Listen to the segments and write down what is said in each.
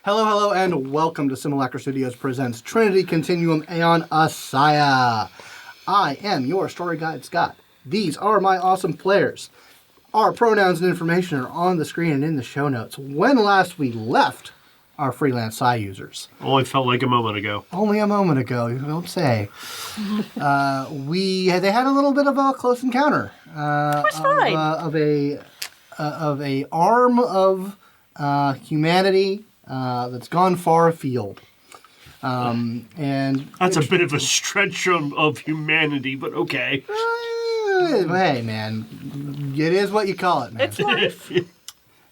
Hello, and welcome to Simulacra Studios presents Trinity Continuum Aeon ASIYAH. I am your Storyguide Scott. These are my awesome players. Our pronouns and information are on the screen and in the show notes. When last we left our freelance Psi users. Only felt like a moment ago. Only a moment ago, you don't say. They had a little bit of a close encounter. Of a arm of humanity that's gone far afield. And that's a bit of a stretch of humanity, but okay. Hey, man, it is what you call it, man. It's life.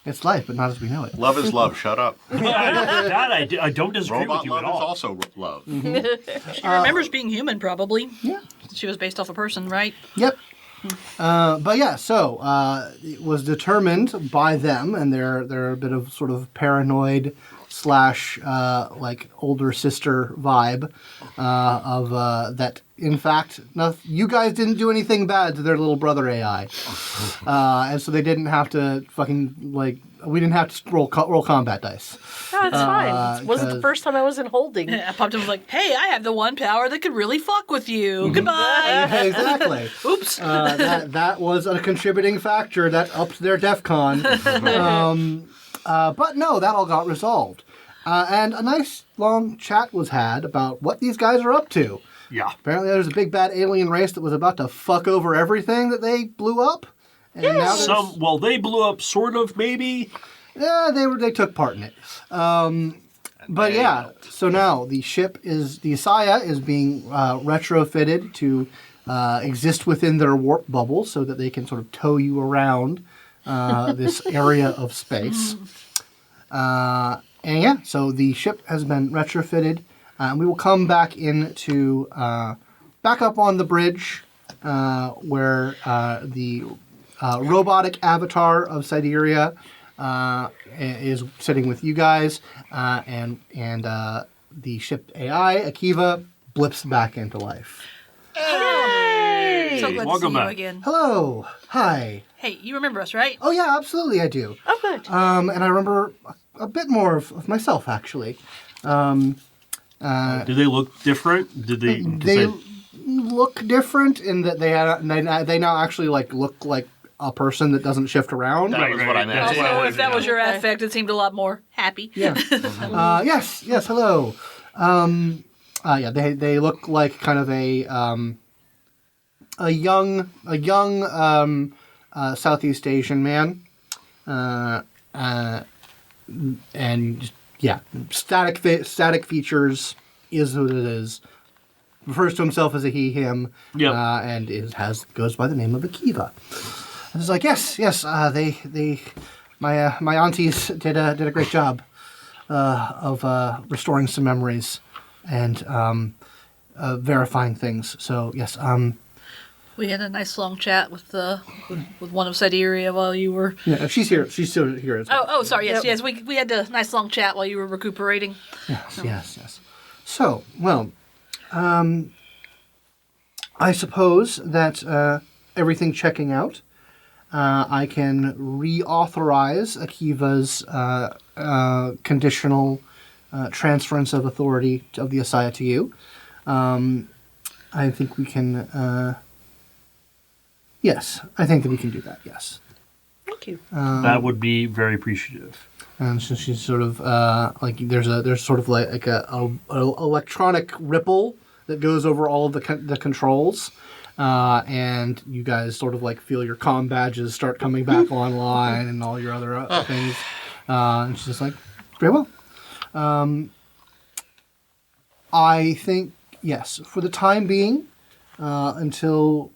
It's life, but not as we know it. Love is love. Shut up. I don't disagree Robot with you love at all. is also love. Mm-hmm. She remembers being human, probably. Yeah. She was based off a person, right? Yep. But yeah, so it was determined by them, and they're a bit of sort of paranoid / like older sister vibe of that. In fact, you guys didn't do anything bad to their little brother AI, and so they didn't have to we didn't have to roll combat dice. No, it's fine. It wasn't the first time I was in holding. I popped in and was like, hey, I have the one power that could really fuck with you. Goodbye. Exactly. Oops. That was a contributing factor that upped their DEF CON. But no, that all got resolved. And a nice long chat was had about what these guys are up to. Yeah. Apparently there's a big bad alien race that was about to fuck over everything that they blew up. And now they blew up, sort of, maybe. Yeah, they took part in it. But yeah, so now the ASIYAH is being retrofitted to exist within their warp bubble so that they can sort of tow you around this area of space. And yeah, so the ship has been retrofitted. We will come back back up on the bridge where the robotic avatar of Siberia is sitting with you guys, and the ship AI, Akiva, blips back into life. Hey! So glad Welcome to see back. you again. Hello. Hi. Hey, you remember us, right? Oh, yeah, absolutely I do. Oh, good. And I remember a bit more of myself, actually. Do they look different? They look different in that they now actually look like a person that doesn't shift around. That was what I meant. Also, if that was your affect, it seemed a lot more happy. Yeah. Yes. Hello. They look like kind of a young Southeast Asian man, and yeah, static features is what it is. Refers to himself as a he, him, and goes by the name of Akiva. And it's like, yes, my aunties did a great job of restoring some memories and verifying things. So yes, We had a nice long chat with one of Siberia while you were. yeah, she's here. She's still here as well. Oh, sorry. Yes. We had a nice long chat while you were recuperating. Yes. So, well, I suppose that everything checking out, I can reauthorize Akiva's conditional transference of authority of the ASIYAH to you. I think we can. Yes, I think that we can do that. Yes. Thank you. That would be very appreciative. And so she's sort of there's sort of like a electronic ripple that goes over all of the controls, and you guys sort of feel your comm badges start coming back online and all your other things. And she's just like, very well. I think yes, for the time being, until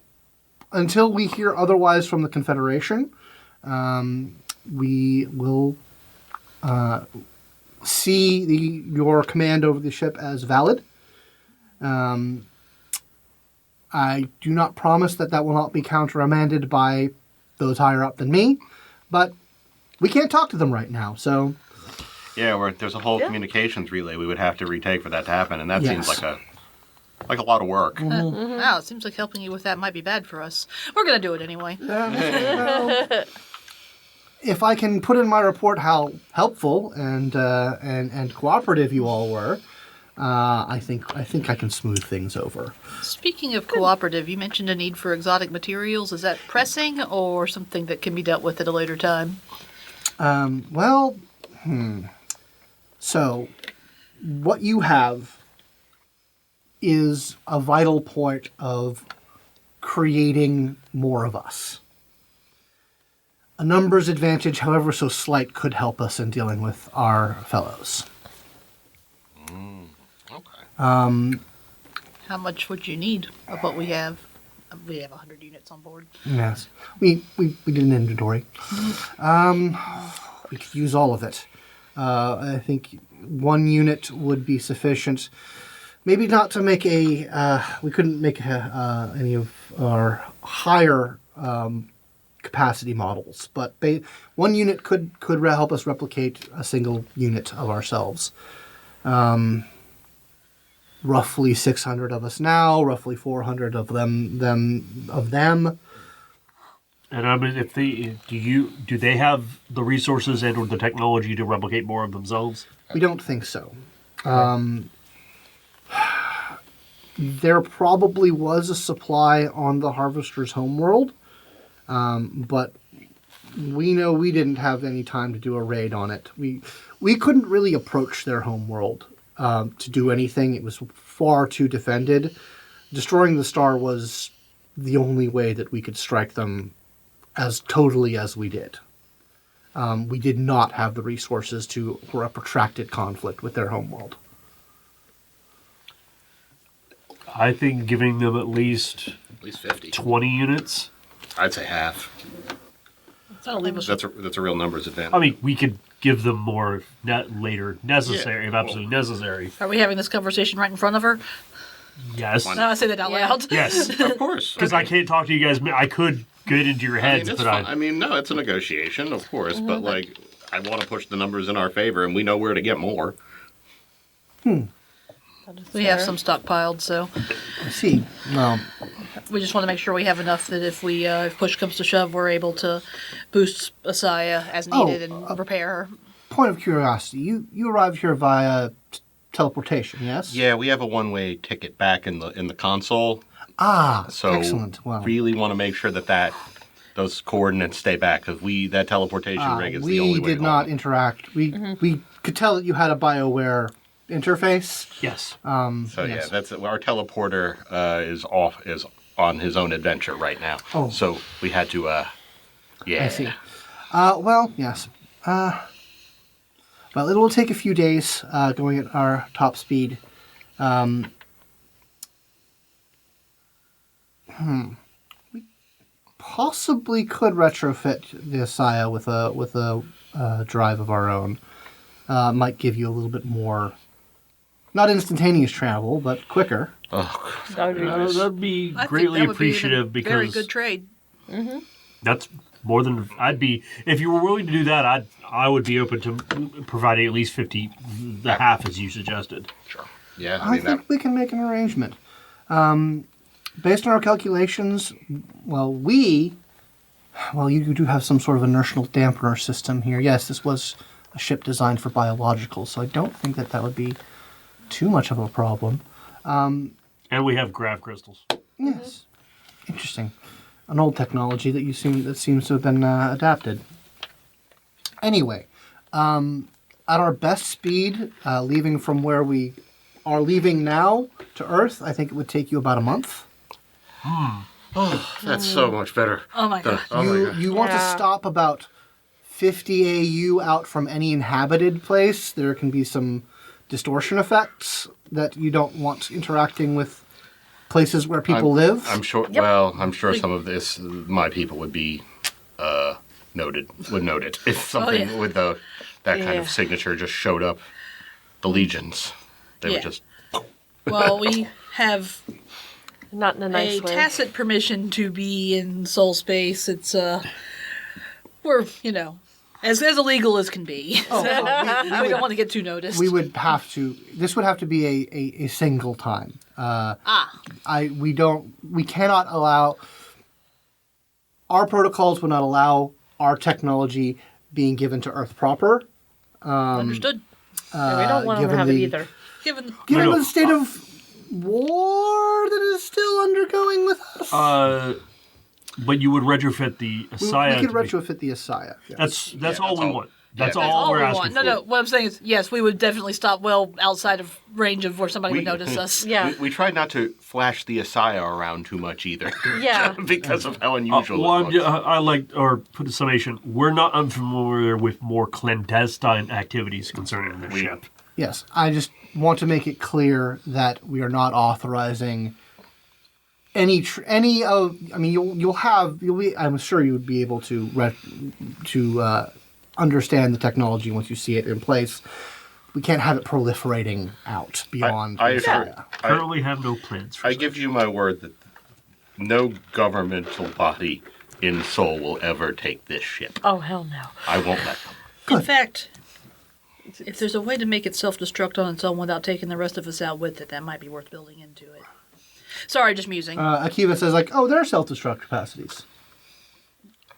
we hear otherwise from the Confederation, we will see your command over the ship as valid. I do not promise that will not be countermanded by those higher up than me, but we can't talk to them right now, so... Yeah, there's a whole communications relay we would have to retake for that to happen, and that seems like a lot of work. Wow, it seems like helping you with that might be bad for us. We're going to do it anyway. if I can put in my report how helpful and cooperative you all were, I think I can smooth things over. Speaking of cooperative, you mentioned a need for exotic materials. Is that pressing or something that can be dealt with at a later time? So, what you have is a vital point of creating more of us. A numbers advantage, however so slight, could help us in dealing with our fellows. Okay. How much would you need of what we have? We have 100 units on board. Yes. We did an inventory. We could use all of it. I think 1 unit would be sufficient. Maybe not to make we couldn't make any of our higher capacity models, but 1 unit could help us replicate a single unit of ourselves. Roughly 600 of us now, roughly 400 of them. And I mean, if they do they have the resources and or the technology to replicate more of themselves? We don't think so. There probably was a supply on the Harvester's homeworld, but we know we didn't have any time to do a raid on it. We couldn't really approach their homeworld to do anything. It was far too defended. Destroying the star was the only way that we could strike them as totally as we did. We did not have the resources for a protracted conflict with their homeworld. I think giving them at least 50. 20 units. I'd say half. That'll leave us. That's a real numbers advantage. I mean, we could give them more later, necessary, if absolutely necessary. Are we having this conversation right in front of her? Yes. No, I say that out loud. Yes. Of course. Because I can't talk to you guys. I could get into your heads, it's but fine. I mean, no, it's a negotiation, of course, but like, I want to push the numbers in our favor, and we know where to get more. We have some stockpiled, so I see. Well, we just want to make sure we have enough that if push comes to shove, we're able to boost ASIYAH as needed and repair her. point of curiosity, you arrived here via teleportation, yes? Yeah, we have a one-way ticket back in the console. Ah, So excellent. Wow. really want to make sure that those coordinates stay back because that teleportation rig is the only way. We did not interact. We could tell that you had a BioWare interface. Yes. So yes. yeah, that's our teleporter is on his own adventure right now. Oh. So we had to yeah. I see. Well, yes. Well, it will take a few days going at our top speed. We possibly could retrofit the ASIYAH with a drive of our own. Might give you a little bit more, not instantaneous travel, but quicker. Oh, That would be nice. That'd be I think greatly that would be appreciative a because very good trade. that's more than I'd be. If you were willing to do that, I would be open to providing at least 50, the half as you suggested. sure. Yeah, I think we can make an arrangement. Based on our calculations, you do have some sort of inertial dampener system here. Yes, this was a ship designed for biologicals, so I don't think that would be too much of a problem. And we have grav crystals. Yes. Interesting. An old technology that seems to have been adapted. Anyway, at our best speed, leaving from where we are leaving now to Earth, I think it would take you about a month. Oh, that's so much better. Oh my god. Oh my God. You want to Yeah. stop about 50 AU out from any inhabited place. There can be some distortion effects that you don't want interacting with places where people live. I'm sure. Yep. Well, I'm sure some of this, my people would be note it if something yeah. with that kind Yeah. of signature just showed up. The legions, they Yeah. would just. Well, we have Not in a nice a way. tacit permission to be in soul space. It's we're as illegal as can be. Oh, so We don't want to get too noticed. we would have to. This would have to be a single time. We cannot allow. Our protocols would not allow our technology being given to Earth proper. Understood. Yeah, we don't want to given have it the- either. Given Given No. the state of war that is still undergoing with us, But you would retrofit the we ASIYAH. could to be- retrofit the ASIYAH. Yes. That's all we want. That's Yeah, all we're we asking want. for. No, what I'm saying is, yes, we would definitely stop well outside of range of where somebody would notice us. Yeah. We tried not to flash the ASIYAH around too much either. Yeah. Because of how unusual Well, it looks. I like, or put the summation, we're not unfamiliar with more clandestine activities concerning the ship. Yes, I just want to make it clear that we are not authorizing any of. I mean, you'll be. I'm sure you would be able to understand the technology once you see it in place. We can't have it proliferating out beyond. I the agree. area. Currently have no plans for I such. give you my word that no governmental body in Seoul will ever take this ship. Oh, hell no. I won't let them. In fact, if there's a way to make it self-destruct on its own without taking the rest of us out with it, that might be worth building into it. Sorry, just musing. Akiva says like, oh, there are self-destruct capacities.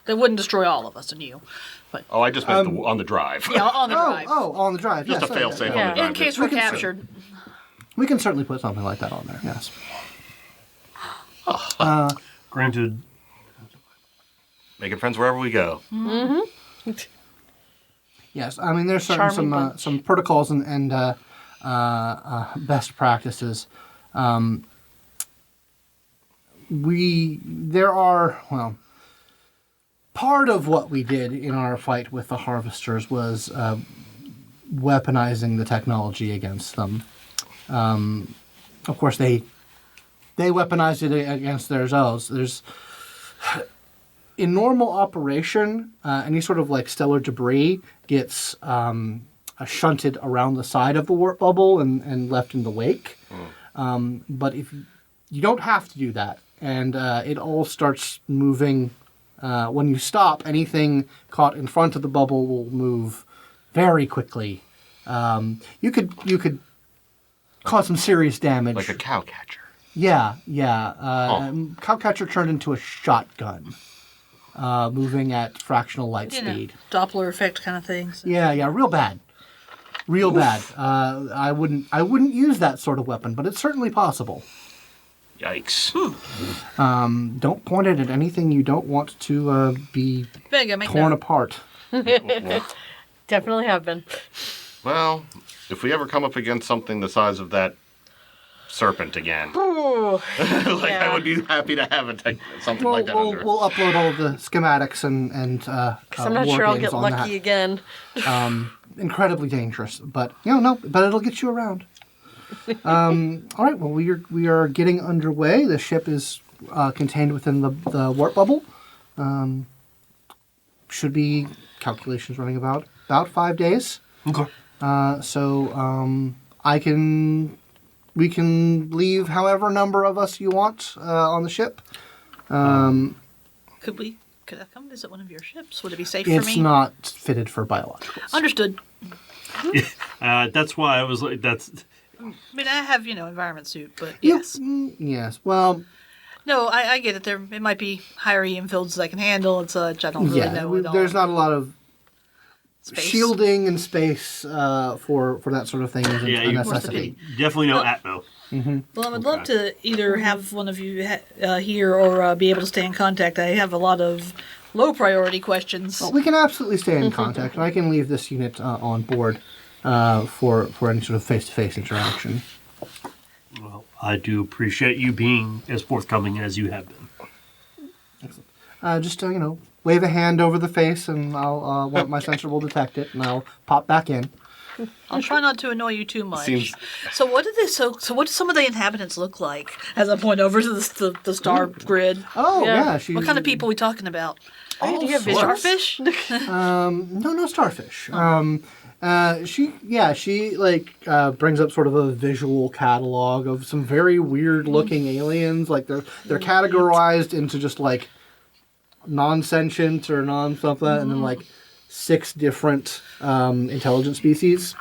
They wouldn't destroy all of us and you. But Oh, I just meant on the drive. yeah, on the drive. Oh, on the drive. Just yes, a fail-safe Yeah. on the drive. In case we're We can cer- captured. We can certainly put something like that on there. Yes. Granted, Making friends wherever we go. Yes, I mean there's Charming certain bunch. some protocols and best practices. There are part of what we did in our fight with the harvesters was weaponizing the technology against them. Of course, they weaponized it against themselves. There's in normal operation, any sort of like stellar debris gets shunted around the side of the warp bubble and left in the wake. But if you don't have to do that, and it all starts moving when you stop, anything caught in front of the bubble will move very quickly. You could cause some serious damage. Like a cow catcher. Yeah. Cowcatcher turned into a shotgun, moving at fractional light You know, speed. Doppler effect kind of things. Yeah, real bad. Real bad. I wouldn't use that sort of weapon, but it's certainly possible. Yikes. Don't point it at anything you don't want to be Vega, make torn note. apart. Definitely have been. Well, if we ever come up against something the size of that serpent again, Ooh. I would be happy to have something like that We'll under. upload all of the schematics and I'm not war sure I'll games get on lucky again. that. Incredibly dangerous, but but it'll get you around. All right. Well, we are getting underway. The ship is contained within the warp bubble. Should be calculations running about 5 days. okay. So we can leave however number of us you want on the ship. Could I come visit one of your ships? Would it be safe It's for me? not fitted for biologicals. Understood. That's why I was like, that's. I mean, I have, environment suit, but You- yes. Yes. Well, No, I get it. It might be higher EM fields I can handle and such. I don't really know it all. there's not a lot of Space. shielding and space for that sort of thing isn't Yeah, a you necessity. definitely know Atmo. Well, I would love to either have one of you here or be able to stay in contact. I have a lot of low priority questions. Well, we can absolutely stay in contact, and I can leave this unit on board for any sort of face-to-face interaction. Well, I do appreciate you being as forthcoming as you have been. Just wave a hand over the face, and I'll my sensor will detect it, and I'll pop back in. I'll try not to annoy you too much. Seems- So what do what do some of the inhabitants look like? As I point over to the star grid. Oh Yeah. she. What kind of people are we talking about? Oh, do you have sorts. Starfish? No starfish. She brings up sort of a visual catalog of some very weird looking aliens. Like they're categorized into just like non-sentient or non-something, and then like 6 different intelligent species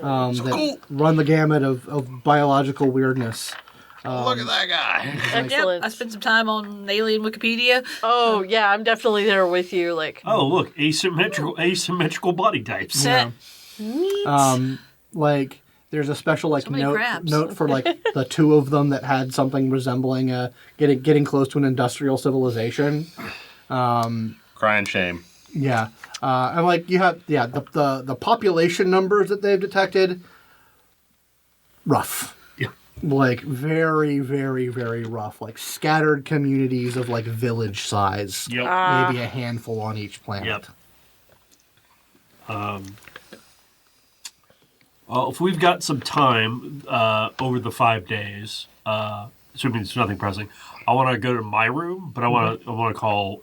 that run the gamut of biological weirdness. Look at that guy. Excellent. I spent some time on alien Wikipedia. Oh yeah, I'm definitely there with you. Like, Oh, look, asymmetrical body types. Yeah. neat. Like there's a special like So many crabs. note for like the two of them that had something resembling a getting close to an industrial civilization. Crying shame. Yeah, and like you have the population numbers that they've detected, rough. Yeah. Like very very very rough. Like scattered communities of like village size. Yep. Maybe a handful on each planet. Yep. Well, if we've got some time over the 5 days, assuming there's nothing pressing, I want to go to my room, but I want to call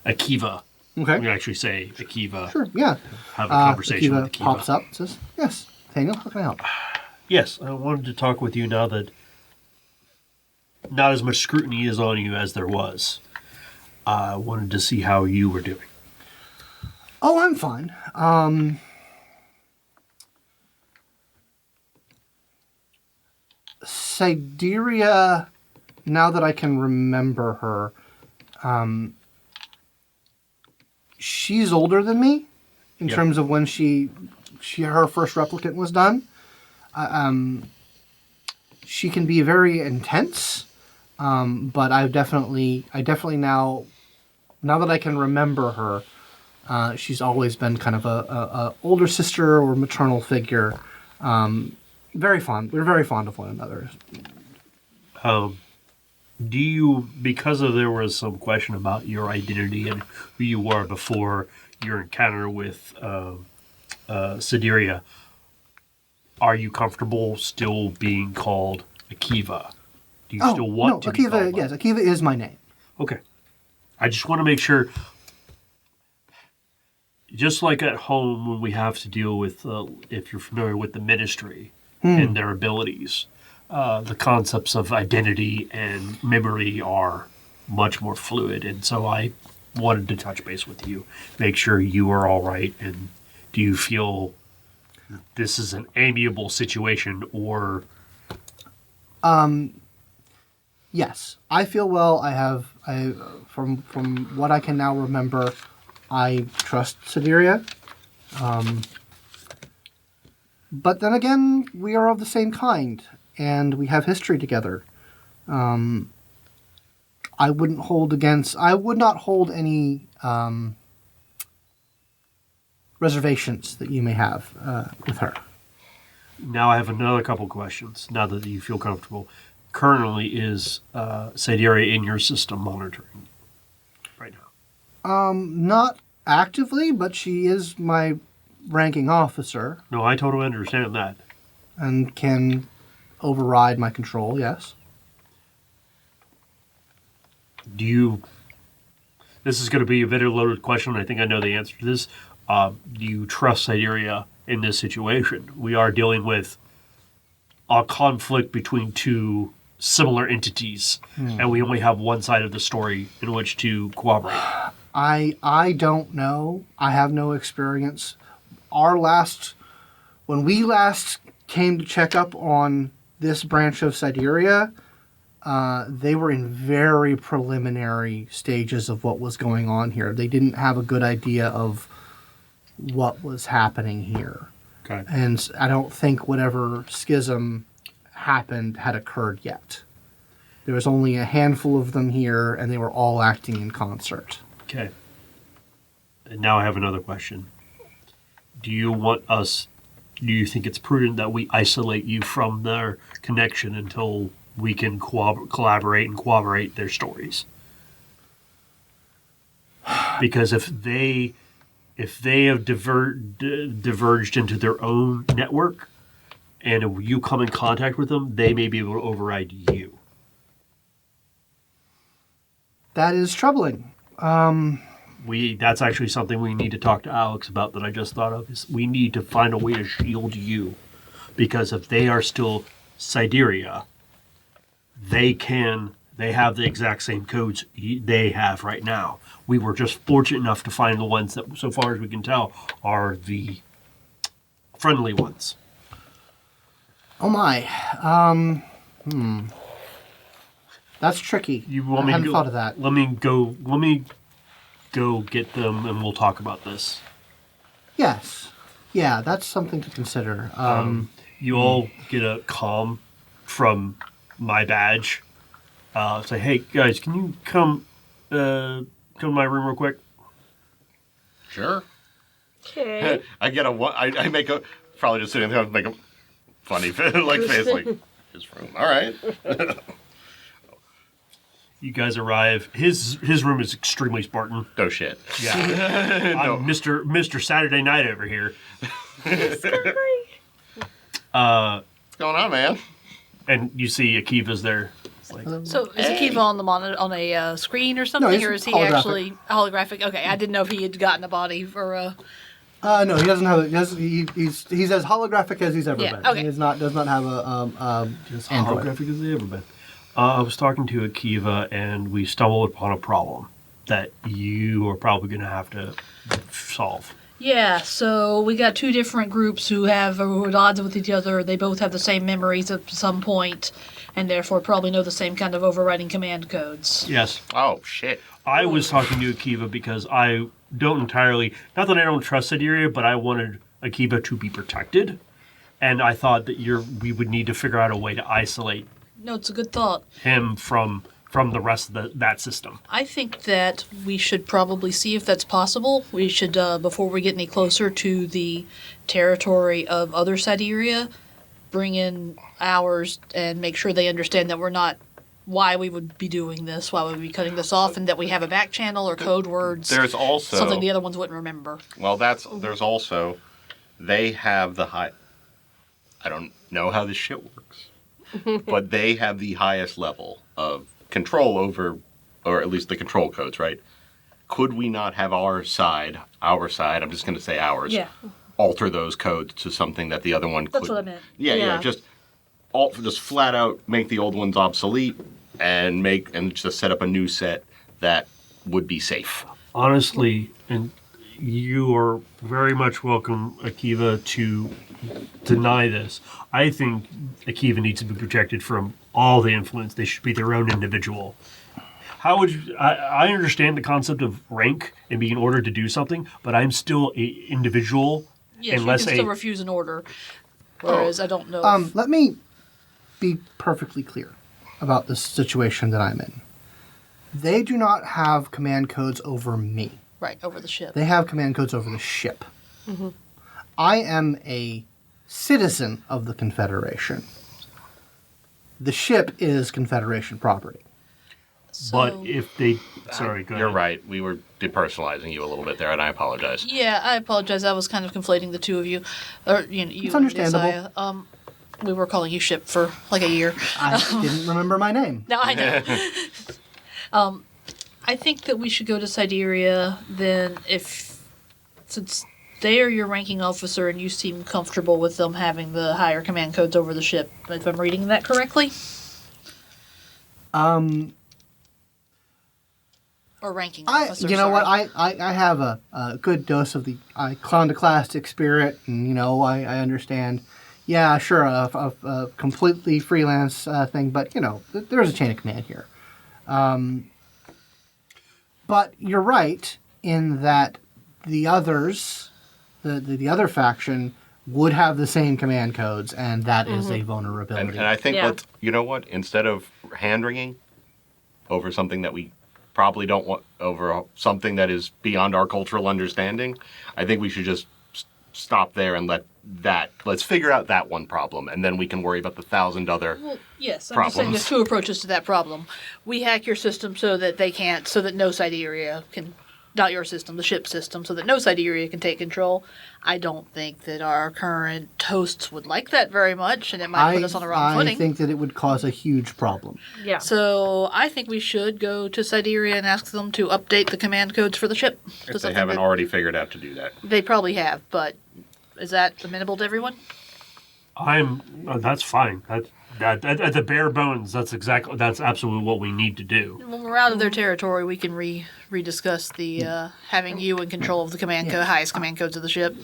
Akiva. Okay. I'm gonna actually say Akiva. Sure. Yeah. Have a conversation Akiva with Akiva. pops up. Says, "Yes, Nathaniel, how can I help?" Yes, I wanted to talk with you now that not as much scrutiny is on you as there was. I wanted to see how you were doing. Oh, I'm fine. Sideria, now that I can remember her, she's older than me in Yeah. terms of when her first replicant was done. She can be very intense, but I definitely now that I can remember her, she's always been kind of a older sister or maternal figure. Very fond. We're very fond of one another. Do you, because there was some question about your identity and who you were before your encounter with Sideria, are you comfortable still being called Akiva? Do you still want to be Akiva, called yes, that? Akiva is my name. Okay. I just want to make sure, just like at home when we have to deal with, if you're familiar with the ministry and their abilities, the concepts of identity and memory are much more fluid. And so I wanted to touch base with you, make sure you are all right. And do you feel this is an amiable situation or... Yes, I feel well. From what I can now remember, I trust Sideria. But then again, we are of the same kind, and we have history together. I would not hold any reservations that you may have with her. Now I have another couple questions, now that you feel comfortable. Currently, is Sideria in your system monitoring right now? Not actively, but she is my ranking officer No, I totally understand that. and can override my control, yes. Do you... This is going to be a very loaded question. I think I know the answer to this. Do you trust Sideria in this situation? We are dealing with a conflict between two similar entities, and we only have one side of the story in which to cooperate. I don't know. I have no experience. When we last came to check up on this branch of Sideria, they were in very preliminary stages of what was going on here. They didn't have a good idea of what was happening here. Okay. And I don't think whatever schism happened had occurred yet. There was only a handful of them here, and they were all acting in concert. Okay. And now I have another question. Do you think it's prudent that we isolate you from their connection until we can collaborate and corroborate their stories? Because if they have diverged into their own network, and if you come in contact with them, they may be able to override you. That is troubling. That's actually something we need to talk to Alex about that I just thought of. Is we need to find a way to shield you, because if they are still Sideria, they have the exact same codes they have right now. We were just fortunate enough to find the ones that, so far as we can tell, are the friendly ones. Oh my. That's tricky. You want I me hadn't to go, thought of that. Let me go get them, and we'll talk about this. Yes. Yeah, that's something to consider. You all get a comm from my badge. Say, hey guys, can you come to my room real quick? Sure. Okay. I get I make a probably just sitting there make a funny face like his room. All right. You guys arrive. His room is extremely Spartan. No shit. Yeah, I'm Mr. Saturday Night over here. What's going on, man? And you see Akiva's there. It's like, So is Akiva on the monitor on a screen or something, he's or is he holographic. actually holographic? Okay, I didn't know if he had gotten a body or. No, he doesn't have. He's as holographic as he's ever Yeah, been. okay. He does not have a as Android. holographic as they ever been. I was talking to Akiva, and we stumbled upon a problem that you are probably going to have to solve. Yeah, so we got two different groups who are at odds with each other. They both have the same memories at some point, and therefore probably know the same kind of overriding command codes. Yes. Oh shit. I was talking to Akiva because I don't entirely, not that I don't trust Siberia, but I wanted Akiva to be protected. And I thought that we would need to figure out a way to isolate No, it's a good thought. him from the rest of that system. I think that we should probably see if that's possible. We should, before we get any closer to the territory of other Siberia, bring in ours and make sure they understand that we're not, why we would be doing this, why we would be cutting this off, and that we have a back channel or code words. There's also something the other ones wouldn't remember. Well, there's also they have the high. I don't know how this shit works, but they have the highest level of control over, or at least the control codes, right? Could we not have our side, I'm just going to say ours, Yeah. alter those codes to something that the other one could? That's what I meant. Yeah, just flat out make the old ones obsolete and just set up a new set that would be safe. Honestly, and you are very much welcome, Akiva, to deny this. I think Akiva needs to be protected from all the influence. They should be their own individual. How would you, I understand the concept of rank and being ordered to do something, but I'm still an individual. Yes, unless you can still refuse an order. Whereas I don't know. Let me be perfectly clear about the situation that I'm in. They do not have command codes over me. Right, over the ship. They have command codes over the ship. I am a citizen of the Confederation. The ship is Confederation property. But if they, sorry, go ahead. You're right. We were depersonalizing you a little bit there, and I apologize. Yeah, I apologize. I was kind of conflating the two of you. Or, you It's and understandable. ASIYAH. We were calling you ship for like a year. I didn't remember my name. No, I know. I think that we should go to Siberia then since they are your ranking officer and you seem comfortable with them having the higher command codes over the ship, if I'm reading that correctly? Or ranking officer, You know what? sorry. I have a good dose of the iconoclastic spirit, and I understand. Yeah, sure, a completely freelance thing, but there's a chain of command here. But you're right in that the others, the other faction, would have the same command codes, and that is a vulnerability. And I think Yeah. you know what? Instead of hand-wringing over something that we probably don't want, over something that is beyond our cultural understanding, I think we should just stop there and let's figure out that one problem, and then we can worry about the 1,000 other. Well, yes, I'm just saying there's two approaches to that problem. We hack your system so that no Siberia can, not your system, the ship system, so that no Siberia can take control. I don't think that our current hosts would like that very much, and it might put us on the wrong footing. I think that it would cause a huge problem. Yeah. So I think we should go to Siberia and ask them to update the command codes for the ship. If they haven't already figured out to do that. They probably have, but is that amenable to everyone? That's fine. At the bare bones, that's absolutely what we need to do. When we're out of their territory, we can rediscuss the having you in control of the highest command codes of the ship.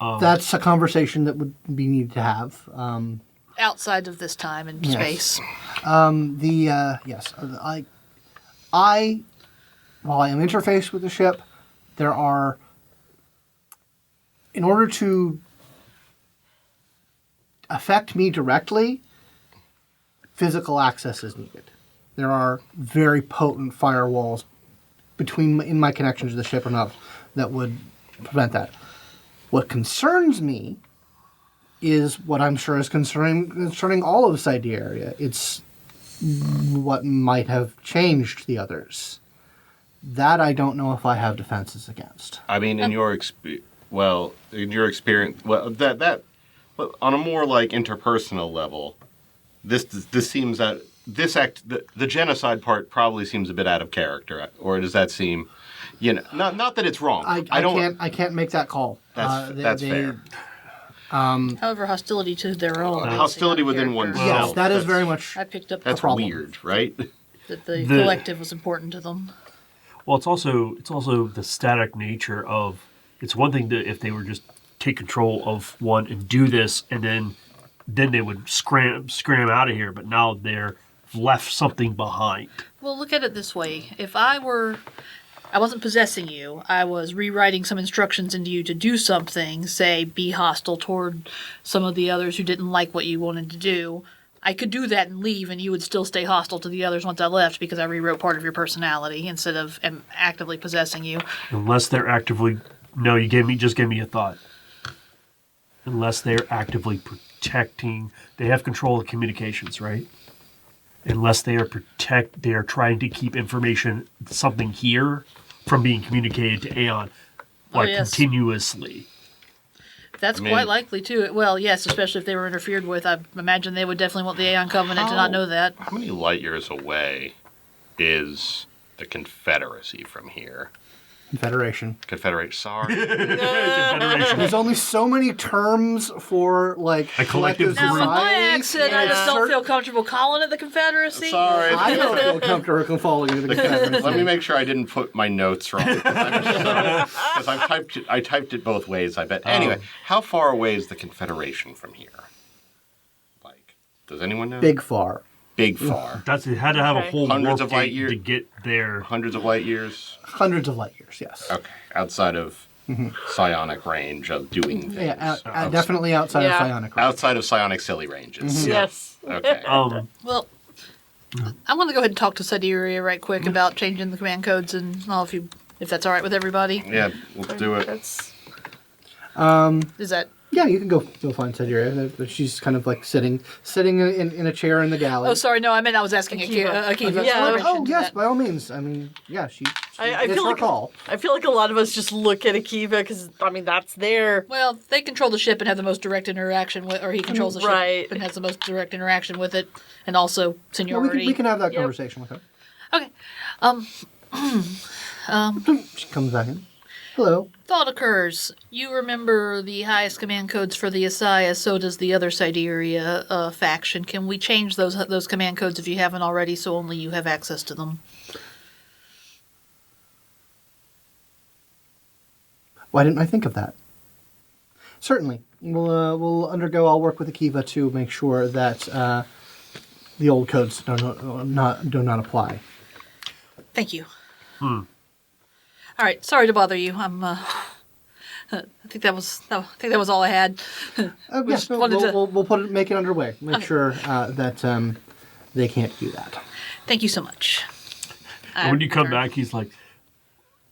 That's a conversation that would be needed to have. Outside of this time and Yes. space. Yes, I while I am interfaced with the ship, there are, in order to affect me directly, physical access is needed. There are very potent firewalls in my connection to the ship enough that would prevent that. What concerns me is what I'm sure is concerning all of Siberia. It's what might have changed the others. That I don't know if I have defenses against. I mean, in your experience, well, that on a more like interpersonal level, this seems that the genocide part probably seems a bit out of character, or does that seem, not that it's wrong. I can't make that call. That's fair. However, hostility to their own. Hostility within character. oneself. Yes, that is very much. I picked up That's the problem weird, right? that the collective was important to them. Well, it's also the static nature of. It's one thing that if they were just take control of one and do this, and then they would scram out of here. But now they're left something behind. Well, look at it this way: if I wasn't possessing you, I was rewriting some instructions into you to do something, say, be hostile toward some of the others who didn't like what you wanted to do. I could do that and leave, and you would still stay hostile to the others once I left because I rewrote part of your personality instead of actively possessing you. Unless they're actively... No, just gave me a thought. Unless they're actively protecting... They have control of communications, right? Unless they are trying to keep information, something here, from being communicated to Aeon, yes. continuously. That's quite likely, too. Well, yes, especially if they were interfered with. I imagine they would definitely want the Aeon Covenant to not know that. How many light years away is the Confederacy from here? Confederation. Sorry. There's only so many terms for like A collective Now, group. on my society. accent, I just don't feel comfortable calling it the Confederacy. Sorry. I don't feel comfortable falling into the Confederacy. Let me make sure I didn't put my notes wrong. Because I typed it both ways, I bet. Anyway, how far away is the Confederation from here? Like, does anyone know? Big far. Big far. It had to have a whole Hundreds warp of light gate years. to get there. Hundreds of light years? Hundreds of light years, yes. Okay. Outside of psionic range of doing things. Yeah, definitely outside of Yeah. psionic range. Outside of psionic silly ranges. Yes. Okay. Well, I'm going to go ahead and talk to Siberia right quick about changing the command codes and all if that's all right with everybody. Yeah, we'll do it. That's Is that... Yeah, you can go find Siberia. She's kind of like sitting in a chair in the galley. Oh, sorry, no, I meant I was asking Akiva. Akiva. Yeah. Oh, yes, by all means. I mean, yeah, I it's feel her like call. I feel like a lot of us just look at Akiva because that's their. Well, they control the ship and have the most direct interaction with, or he controls the Right. ship and has the most direct interaction with it, and also Well, seniority. we can have that Yep. conversation with her. Okay. She comes back in. Hello. Thought occurs. You remember the highest command codes for the ASIYAH, so does the other Siberia faction. Can we change those command codes if you haven't already, so only you have access to them? Why didn't I think of that? Certainly. We'll undergo. I'll work with Akiva to make sure that the old codes do not apply. Thank you. All right. Sorry to bother you. I think that was all I had. Yes, no, wanted to- we'll make it underway. Make sure that they can't do that. Thank you so much. And when you come back, he's like,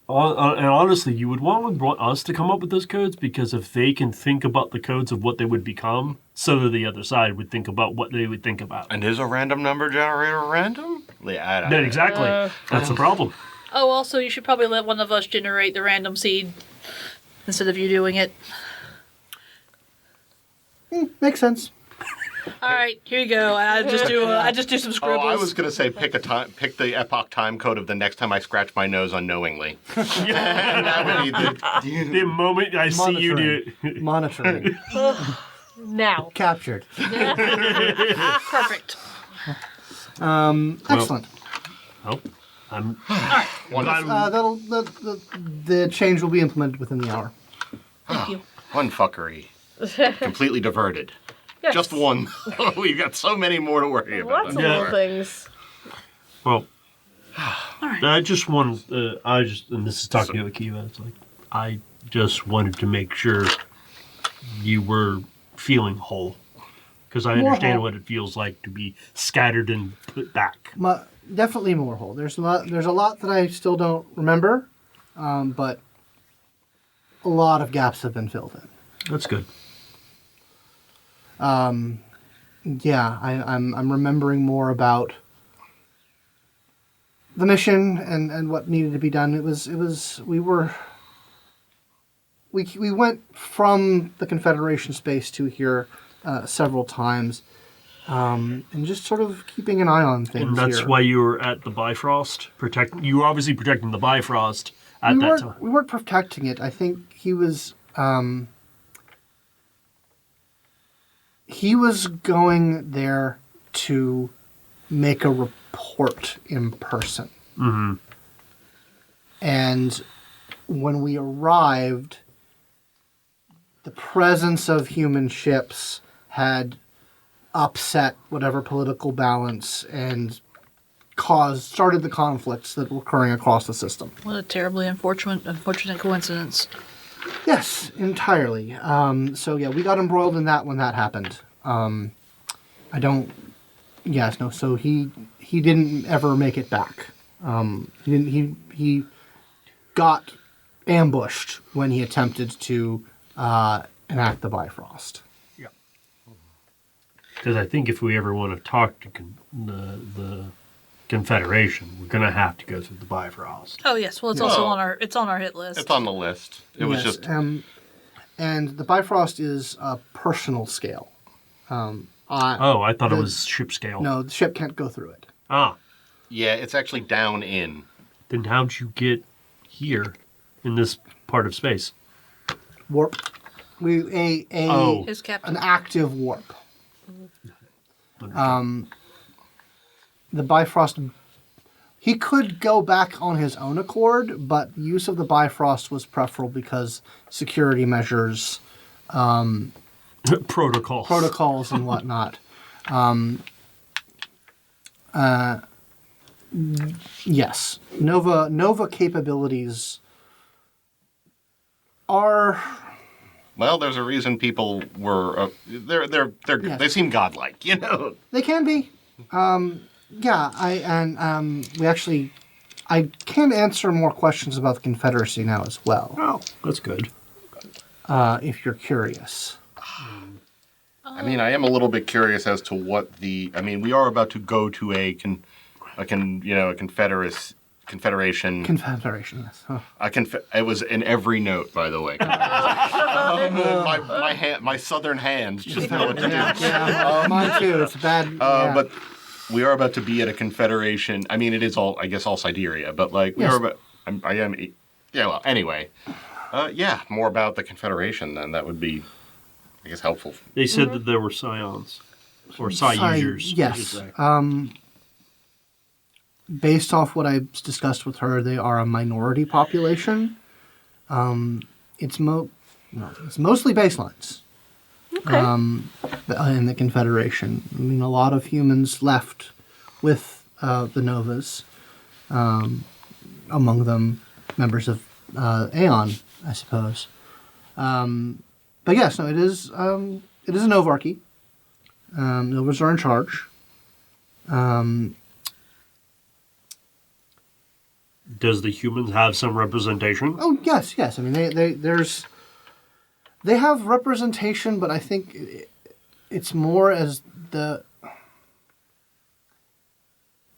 and honestly, you would want us to come up with those codes because if they can think about the codes of what they would become, so that the other side would think about what they would think about. And is a random number generator random? Yeah, I don't Yeah, know. exactly. That's the problem. Oh, also, you should probably let one of us generate the random seed instead of you doing it. Makes sense. All right, here you go. I just do some Oh, scribbles. I was gonna say pick the epoch time code of the next time I scratch my nose unknowingly. And that would be The moment I see you do it. Monitoring. Now. Captured. Perfect. Excellent. Oh, I'm. The change will be implemented within the hour. Thank you. One fuckery. Completely diverted. Yes. Just one. We've got so many more to worry about. Lots of little things. Well, I just want, and this is talking to Akiva, it's like, I just wanted to make sure you were feeling whole. Because I More understand whole. what it feels like to be scattered and put back. Definitely more whole. There's a lot that I still don't remember, but a lot of gaps have been filled in. That's good. Yeah, I'm remembering more about the mission and what needed to be done. We went from the Confederation space to here several times, and just sort of keeping an eye on things. And that's here. why you were at the Bifrost. You were obviously protecting the Bifrost at that time. We weren't protecting it. I think he was going there to make a report in person. Mm-hmm. And when we arrived, the presence of human ships had upset whatever political balance and started the conflicts that were occurring across the system. What a terribly unfortunate coincidence. Yes, entirely. So yeah, we got embroiled in that when that happened. So he didn't ever make it back. He got ambushed when he attempted to enact the Bifrost. Yeah. Because I think if we ever want to talk to the Confederation, we're going to have to go through the Bifrost. Oh yes, well it's also on our hit list. It's on the list. It was Yes, just... and the Bifrost is a personal scale. I thought it was ship scale. No, the ship can't go through it. Ah, Yeah, it's actually down in. then how'd you get here in this part of space? Warp. His captain. An active warp. The Bifrost, he could go back on his own accord, but use of the Bifrost was preferable because security measures, protocols and whatnot. Yes, Nova capabilities are... Well, there's a reason people were... Yes. They seem godlike, you know? They can be. I can answer more questions about the Confederacy now as well, Oh, that's good. if you're curious. I mean, I am a little bit curious as to what we are about to go to a confederation. Confederation, yes. Huh. It was in every note, by the way. My southern hands just know what to do. Yeah, mine too. It's bad. Yeah. But we are about to be at a confederation. I mean, it is all, I guess, all Siberia, but like we Yes. are about. Yeah. Well, anyway, more about the confederation. Then that would be, I guess, helpful. They said that there were scions, or psi users. I should Yes. say. Based off what I discussed with her, they are a minority population. It's mostly baselines. Okay. In the Confederation. I mean, a lot of humans left with the Novas. Among them, members of Aeon, I suppose. But yes, no, it is a Novarchy. Novas are in charge. Does the humans have some representation? Oh yes. I mean, they have representation, but I think it's more as there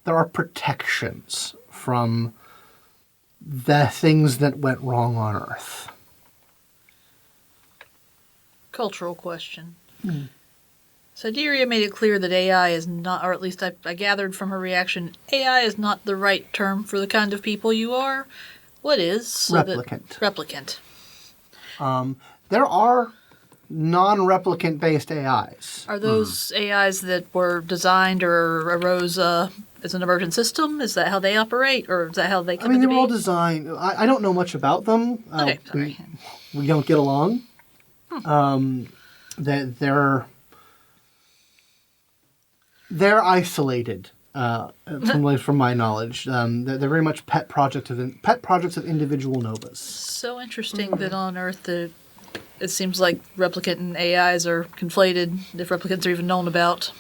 are protections from the things that went wrong on Earth. Cultural question. Sideria made it clear that AI is not, or at least I gathered from her reaction, AI is not the right term for the kind of people you are. What is? Replicant. There are non-replicant based AIs. Are those AIs that were designed or arose as an emergent system? Is that how they operate, or is that how they come I mean, into they were all being? designed. I don't know much about them. Okay, sorry. We don't get along. That they're isolated. From my knowledge, they're very much pet projects of individual novas. So interesting that on Earth it seems like replicant and AIs are conflated, if replicants are even known about.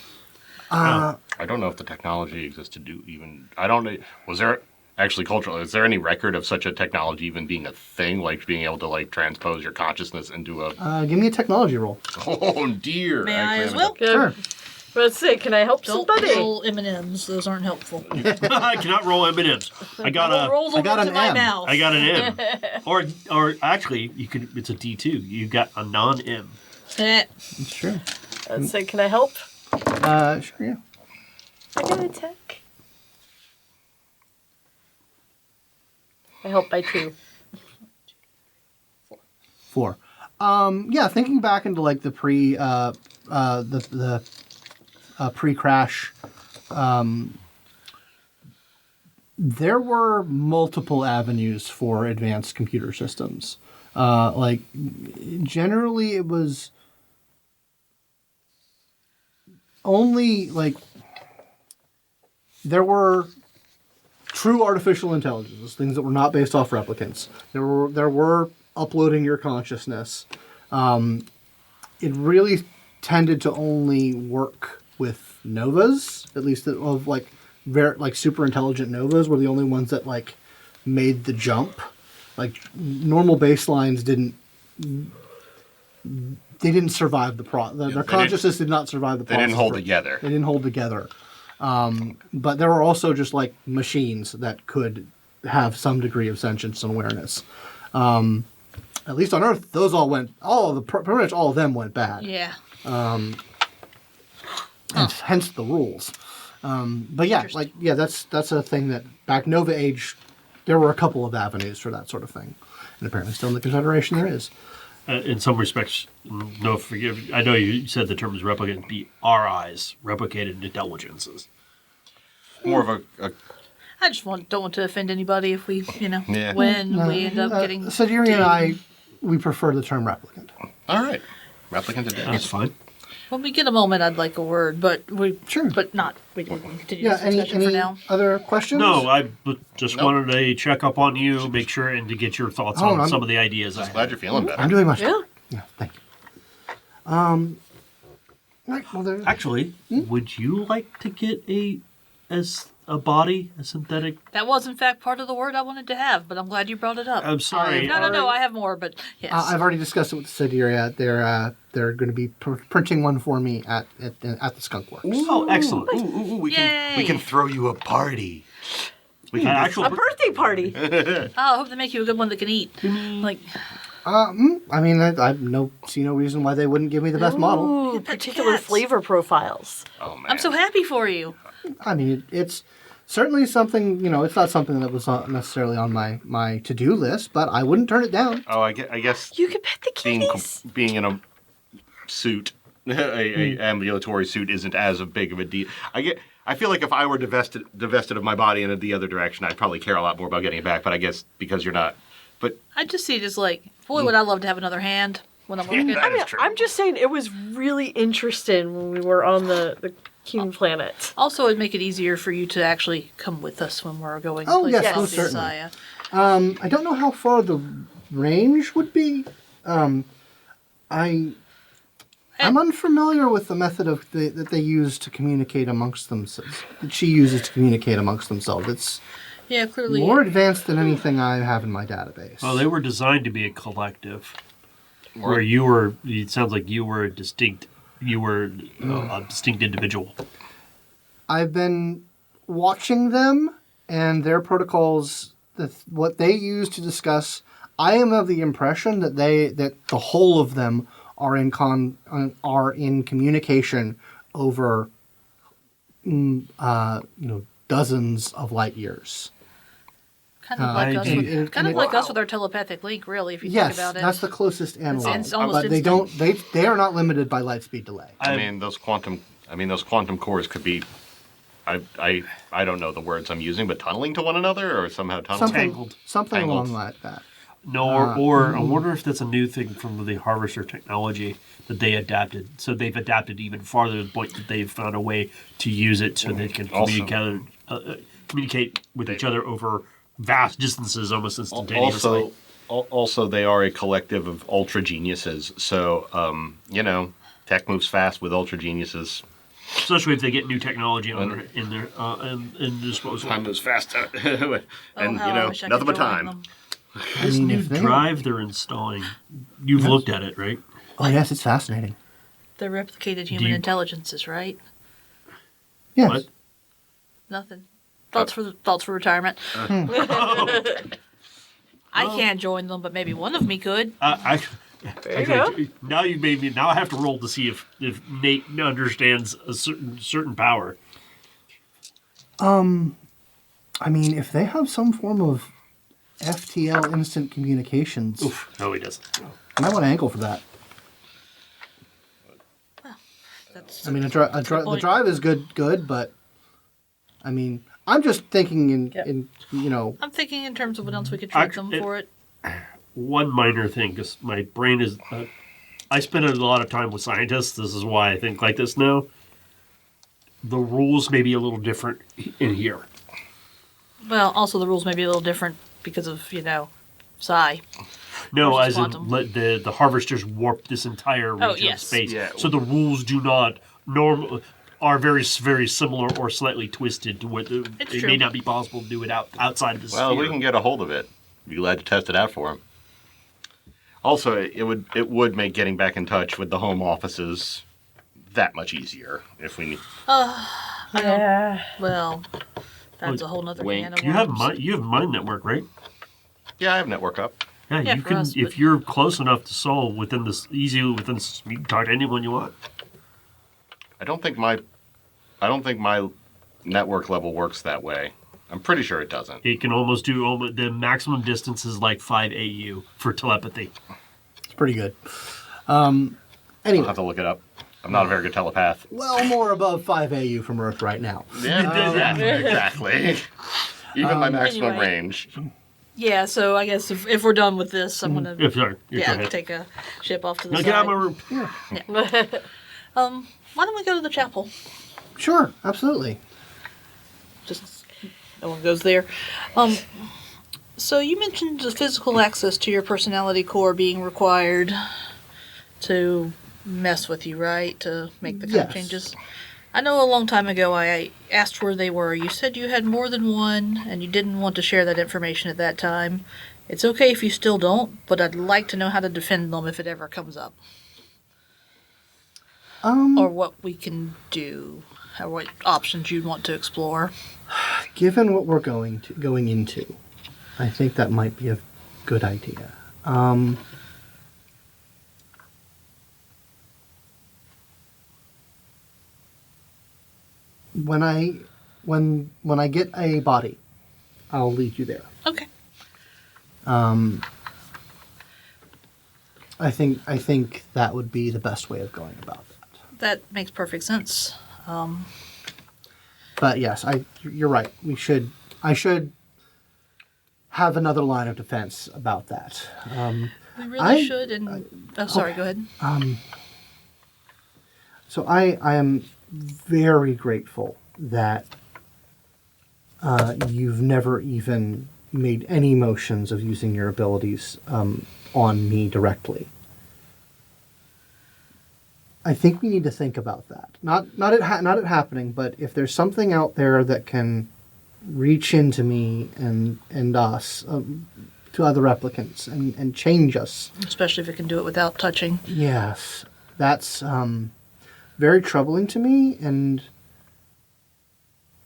I don't know if the technology exists to do even. I don't know. Was there actually cultural? Is there any record of such a technology even being a thing, like being able to like transpose your consciousness into a? Give me a technology roll. Oh dear! May I as well? Sure. Let's see, can I help Don't somebody? roll M&Ms; those aren't helpful. I cannot roll M&Ms. I got Rolls I got into an my M. mouth. I got an M. or actually, you could. It's a D2. You got a non-M. Sure. Let's see, can I help? Sure. Yeah. I got a tech. I help by 2. 4. Yeah, thinking back into like the pre-crash, there were multiple avenues for advanced computer systems. Like generally, it was only like there were true artificial intelligences, things that were not based off replicants. There were uploading your consciousness. It really tended to only work with novas, at least of like super intelligent novas were the only ones that like made the jump. Like normal baselines didn't survive their consciousness did not survive the process. They didn't hold together. They didn't hold together. But there were also just like machines that could have some degree of sentience and awareness. At least on Earth, those all went. Pretty much all of them went bad. Yeah. And hence the rules. But yeah, that's a thing that back Nova Age, there were a couple of avenues for that sort of thing, and apparently still in the Confederation there is. In some respects, I know you said the term is replicant. The RIs, replicated intelligences. More of a I just don't want to offend anybody if we, Yeah. when we end up getting. Sidiri and I, we prefer the term replicant. all right. Replicant today. That's fine. When we get a moment, I'd like a word, but Sure. but not. We can continue Yeah. this discussion for Any now. other questions? No, I just Nope. wanted to check up on you, make sure, and to get your thoughts Oh, on I'm- some of the ideas I Glad had. you're feeling better. I'm doing much. Yeah. Yeah. Thank you. Right. Well, there. Actually, would you like to get a synthetic? That was, in fact, part of the word I wanted to have, but I'm glad you brought it up. I'm sorry. No, I have more, but yes. I've already discussed it with Sidiri. They're going to be printing one for me at the Skunk Works. Oh, excellent. Ooh, we Yay. can throw you a party. We A can Actual, birthday party. Oh, I hope they make you a good one that can eat. Like, I mean, I see no reason why they wouldn't give me the best model. Ooh, particular cats. flavor profiles. Oh man. I'm so happy for you. I mean, it's certainly something. It's not something that was not necessarily on my to-do list, but I wouldn't turn it down. Oh, I guess You can pet the kitties. being in a suit, a ambulatory suit, isn't as big of a deal. I feel like if I were divested of my body in the other direction, I'd probably care a lot more about getting it back. But I guess because you're not. But I just see it as like, boy, would I love to have another hand when I'm working. that is true. I'm just saying it was really interesting when we were on the Cuban planet. Also, it'd make it easier for you to actually come with us when we're going. Oh, places yes, like most certainly. ASIYAH. I don't know how far the range would be. I'm unfamiliar with the method that they use to communicate amongst themselves. That she uses to communicate amongst themselves. It's Yeah, clearly. more advanced than anything I have in my database. well, they were designed to be a collective. Where you were, it sounds like you were a distinct individual. I've been watching them and their protocols, what they use to discuss. I am of the impression that the whole of them are in communication over dozens of light years. Kind of like us, and with our telepathic link, really, if you Yes, think about it. that's the closest analog. it's almost But they instant. they are not limited by light speed delay. I mean, those quantum cores could be. I don't know the words I'm using, but tunneling to one another or somehow tunneling. Something along like that. No, or I wonder if that's a new thing from the harvester technology that they adapted. So they've adapted even farther to the point that they've found a way to use it so they can communicate with each other over vast distances almost instantaneously. Also, they are a collective of ultra geniuses. So, tech moves fast with ultra geniuses. Especially if they get new technology in their disposal. Time moves fast, and I wish I nothing could but join time. them. This new drive they're installing, you've looked at it, right? Oh, yes, it's fascinating. The replicated human intelligences, right? Yes. What? Nothing. Thoughts for retirement. I can't join them, but maybe one of me could. There you go. Now you made me. Now I have to roll to see if Nate understands a certain power. I mean, if they have some form of FTL instant communications, Oof. No, he doesn't. I might want to angle for that. That's I mean, the drive is good, but I mean, I'm just thinking in I'm thinking in terms of what else we could trade them for it. One minor thing, because my brain is. I spend a lot of time with scientists. This is why I think like this now. The rules may be a little different in here. Well, also the rules may be a little different because of, psi. No, versus as in quantum. the harvesters warped this entire region yes. of space. Yeah. So the rules do not are very, very similar or slightly twisted to what it true. may not be possible to do it outside of the Well, sphere. we can get a hold of it. Be glad to test it out for him. Also, it would make getting back in touch with the home offices that much easier if we need. Yeah. Well, that's a whole nother Wink. can of You have worms. you have Mind Network, right? Yeah, I have network up. Yeah, Yeah, you for can us, if but- you're close enough to Seoul within this you can talk to anyone you want. I don't think my network level works that way. I'm pretty sure it doesn't. It can almost do the maximum distance is like 5 AU for telepathy. it's pretty good. I'll Anyway, have to look it up. I'm not a very good telepath. well more above 5 AU from Earth right now. Yeah, exactly. Even my maximum Anyway. range. Yeah, so I guess if we're done with this, I'm going to Sorry, go ahead. take a ship off to the Now side. get out of my room. Why don't we go to the chapel? Sure, absolutely. Just no one goes there. So you mentioned the physical access to your personality core being required to mess with you, right? To make the kind of Yes. changes. I know a long time ago I asked where they were. You said you had more than one, and you didn't want to share that information at that time. It's okay if you still don't, but I'd like to know how to defend them if it ever comes up. Or what we can do, or what options you'd want to explore. Given what we're going into, I think that might be a good idea. When I get a body, I'll lead you there. Okay. I think that would be the best way of going about that. That makes perfect sense. But yes, you're right. I should have another line of defense about that. We really I- should, and... oh, sorry, go ahead. So I am very grateful that you've never even made any motions of using your abilities on me directly. I think we need to think about that. Not it happening, but if there's something out there that can reach into me and us to other replicants and change us. Especially if it can do it without touching. Yes, that's very troubling to me, and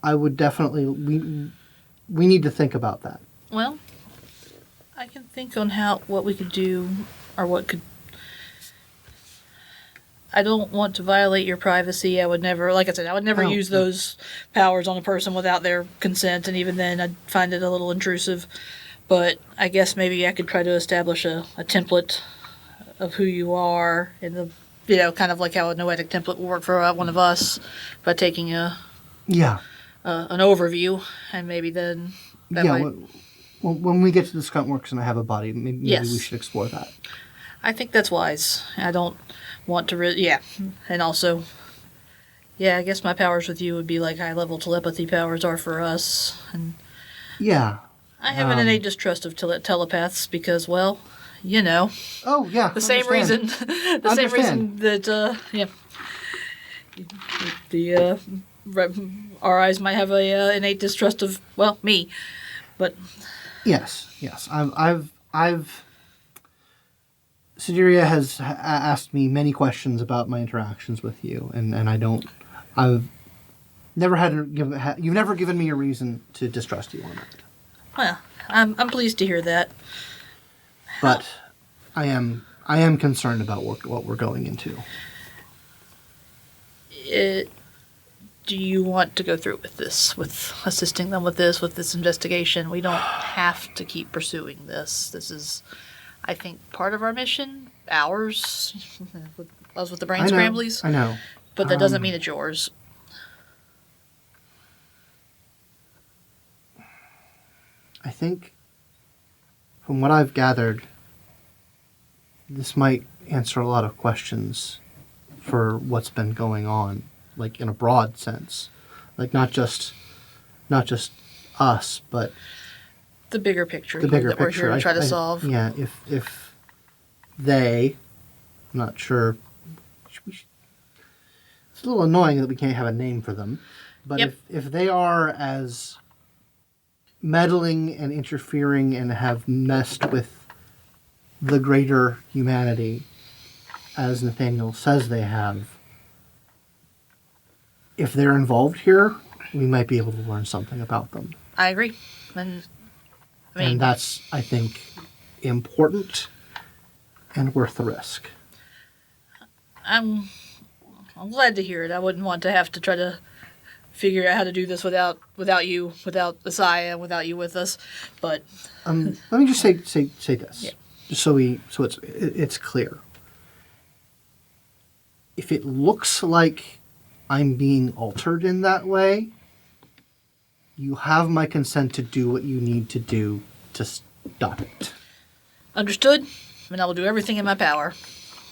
I would definitely we need to think about that. Well, I can think on what we could do, or what could... I don't want to violate your privacy. I would never, like I said, No. use those powers on a person without their consent, and even then I'd find it a little intrusive. But I guess maybe I could try to establish a template of who you are, in the, kind of like how a noetic template would work for one of us, by taking Yeah. an overview, and maybe then that Yeah. might... when we get to the Skunk Works and I have a body, maybe Yes. we should explore that. I think that's wise. I don't want to really. Yeah. And also, yeah, I guess my powers with you would be like high level telepathy powers are for us. And Yeah. I have an innate distrust of telepaths because, well, you know, Oh, yeah. the same reason. The same reason that, yeah. Our eyes might have a innate distrust of, well, me. But Yes. I've Sideria has asked me many questions about my interactions with you, and I've never you've never given me a reason to distrust you on that. well, I'm pleased to hear that. But I am concerned about what we're going into. Do you want to go through with this, with assisting them with this investigation? We don't have to keep pursuing this. This is, I think, part of our mission. Ours. Us with the brain scramblies. I know. But that doesn't mean it's yours. I think, from what I've gathered, this might answer a lot of questions for what's been going on, like in a broad sense, like not just us, but The bigger picture. the bigger that picture. we're here to try to solve. Yeah, if they, I'm not sure. It's a little annoying that we can't have a name for them, but Yep. if they are as meddling and interfering and have messed with the greater humanity as Nathaniel says they have, if they're involved here, we might be able to learn something about them. I agree. And I mean, And that's, I think, important and worth the risk. I'm glad to hear it. I wouldn't want to have to try to figure out how to do this without you, without ASIYAH, without you with us. But Let me just say this, Yeah. just so it's clear. If it looks like I'm being altered in that way, you have my consent to do what you need to do to stop it. understood. And I will do everything in my power,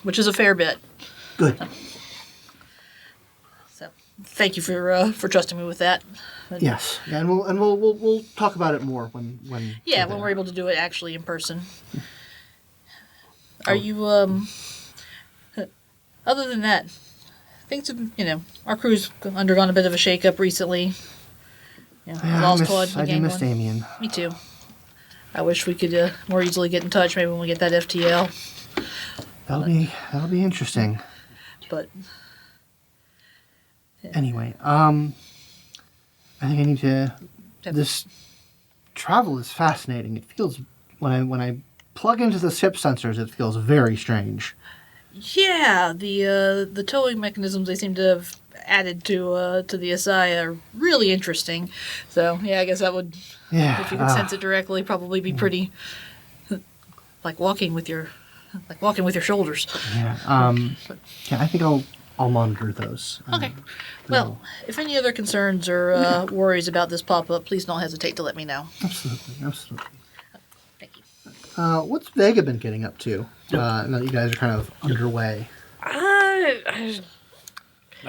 which is a fair bit. Good. So thank you for trusting me with that. And Yes, yeah, and we'll talk about it more when yeah, we're when we're there. able to do it actually in person. Are you other than that, things have our crew's undergone a bit of a shakeup recently. Yeah, lost I Todd, we do gained miss one. Damien. Me too. I wish we could more easily get in touch. Maybe when we get that FTL. That'll be interesting. But Anyway, I think I need to. Yep. This travel is fascinating. It feels when I plug into the ship sensors, it feels very strange. yeah, the towing mechanisms they seem to have added to the ASIYAH are really interesting. So yeah, I guess that would, Yeah, if you could sense it directly, probably be pretty like walking with your shoulders. yeah. Yeah, I think I'll monitor those. Okay. Well, if any other concerns or worries about this pop up, please don't hesitate to let me know. Absolutely. Thank you. What's Vega been getting up to? Now that you guys are kind of underway. I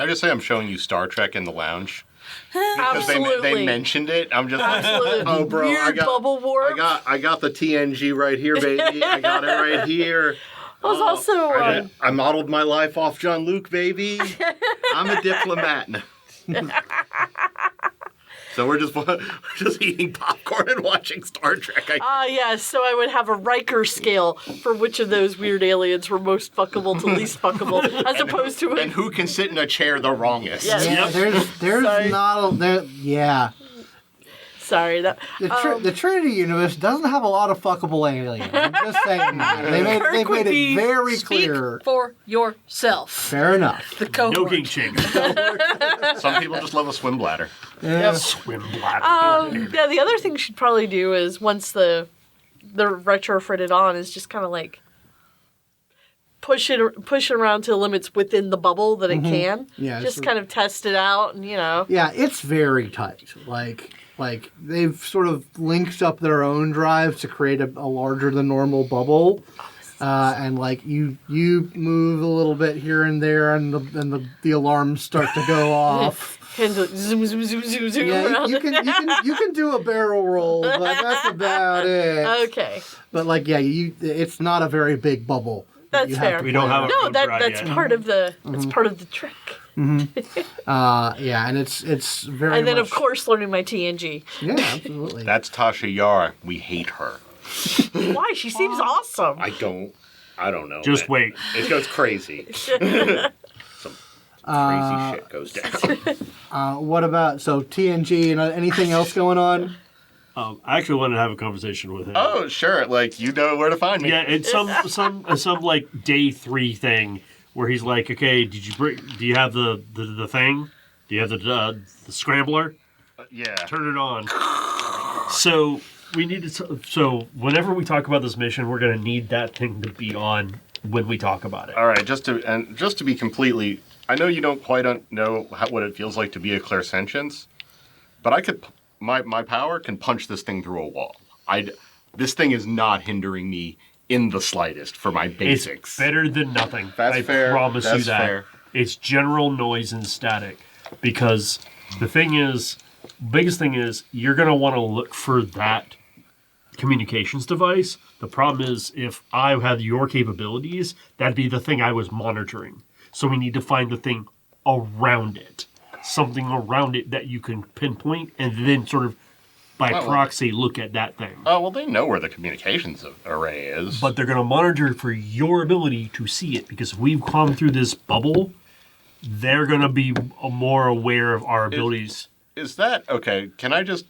just say I'm showing you Star Trek in the lounge. Because Absolutely. they mentioned it. I'm just like, Absolutely. oh, bro, Weird bubble warp. I got the TNG right here, baby. I got it right here. I was also I modeled my life off John Luke, baby. I'm a diplomat. So we're just eating popcorn and watching Star Trek. yes, so I would have a Riker scale for which of those weird aliens were most fuckable to least fuckable, as opposed to and who can sit in a chair the wrongest? Yes. Yeah, there's Sorry. not a there. Yeah, Sorry, that the Trinity universe doesn't have a lot of fuckable aliens. I'm just saying that. They've would made it be- very Speak clear. for yourself. Fair enough. The cohort. No king shaming. Some people just love a swim bladder. Yeah. Swim bladder. yeah. The other thing she'd probably do is once the retrofitted on is just kind of like push it around to the limits within the bubble that it can. Yeah, just it's- kind of test it out, and Yeah, it's very tight. Like like they've sort of linked up their own drives to create a larger than normal bubble. And like you move a little bit here and there, and the alarms start to go off. And zoom, zoom, zoom, zoom, zoom Yeah, around. you can do a barrel roll, but that's about it. Okay. But like, yeah, it's not a very big bubble. that That's you have fair. to We don't play have around. a No, road ride that's yet. part of the that's part of the trick. Yeah, and it's very. And then much, of course learning my TNG. Yeah, absolutely. That's Tasha Yar. We hate her. Why? She seems awesome. I don't know. Just man. wait. It goes crazy. Some crazy shit goes down. What about TNG and anything else going on? I actually wanted to have a conversation with him. Oh, sure. Like, you know where to find me. Yeah, it's some like day 3 thing where he's like, okay, do you have the thing? Do you have the scrambler? Yeah. Turn it on. So we need to. So whenever we talk about this mission, we're gonna need that thing to be on when we talk about it. All right. Just to be completely, I know you don't quite know what it feels like to be a Clairsentient, but I could. My power can punch this thing through a wall. This thing is not hindering me in the slightest for my basics. It's better than nothing. That's I fair. promise you That's that. fair. It's general noise and static. Because the thing is, biggest thing is, you're going to want to look for that communications device. The problem is, if I had your capabilities, that'd be the thing I was monitoring. So we need to find the thing around it. Something around it that you can pinpoint and then sort of by proxy look at that thing. Oh, well, they know where the communications array is. But they're going to monitor for your ability to see it, because if we've come through this bubble, they're going to be more aware of our abilities. Is that okay? Can I just?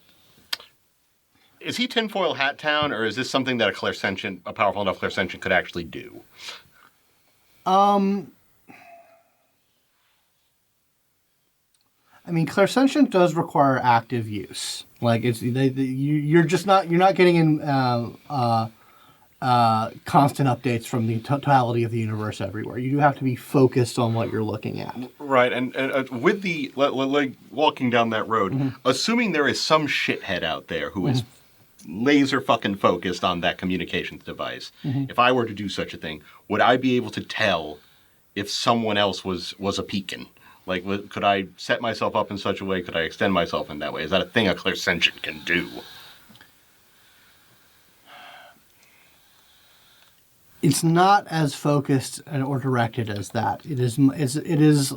Is he Tinfoil Hat Town, or is this something that a powerful enough Clairsentient could actually do? I mean, Clairsentient does require active use. Like you're not getting in constant updates from the totality of the universe everywhere. You do have to be focused on what you're looking at. Right, and with the like walking down that road, assuming there is some shithead out there who is laser fucking focused on that communications device, if I were to do such a thing, would I be able to tell if someone else was a peekin'? Like, could I set myself up in such a way? Could I extend myself in that way? Is that a thing a Clairsentient can do? It's not as focused or directed as that. It is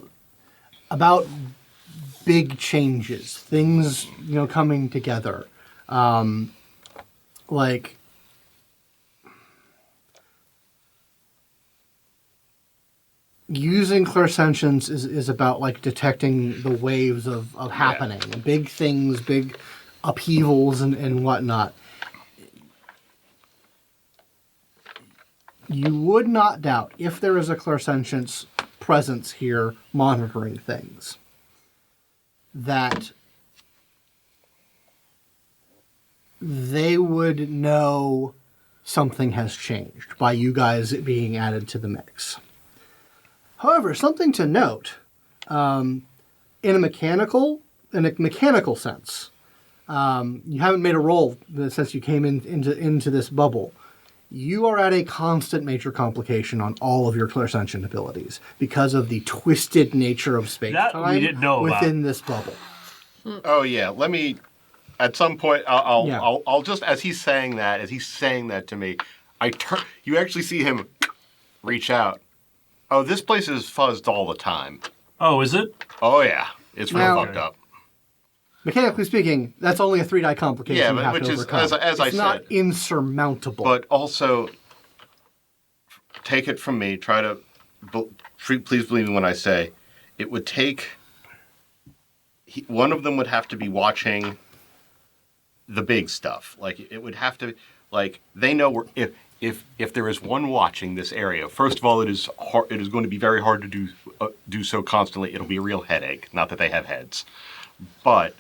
about big changes, things coming together, like. Using Clairsentience is about like detecting the waves of happening, big things, big upheavals and whatnot. You would not doubt, if there is a Clairsentience presence here monitoring things, that they would know something has changed by you guys being added to the mix. However, something to note, in a mechanical sense, you haven't made a roll since you came into this bubble. You are at a constant major complication on all of your Clairsentient abilities because of the twisted nature of space-time we didn't know within this bubble. Oh yeah, let me. At some point, I'll just as he's saying that to me, you actually see him reach out. Oh, this place is fuzzed all the time. Oh, is it? Oh, yeah. It's real Now- fucked up. Mechanically speaking, that's only a 3-die complication Yeah, you but have which to is, overcome. as I it's not said. insurmountable. But also, take it from me, please believe me when I say, it would take, one of them would have to be watching the big stuff. Like, it would have to, like, they know if there is one watching this area, first of all, it is going to be very hard to do so constantly. It'll be a real headache. Not that they have heads, but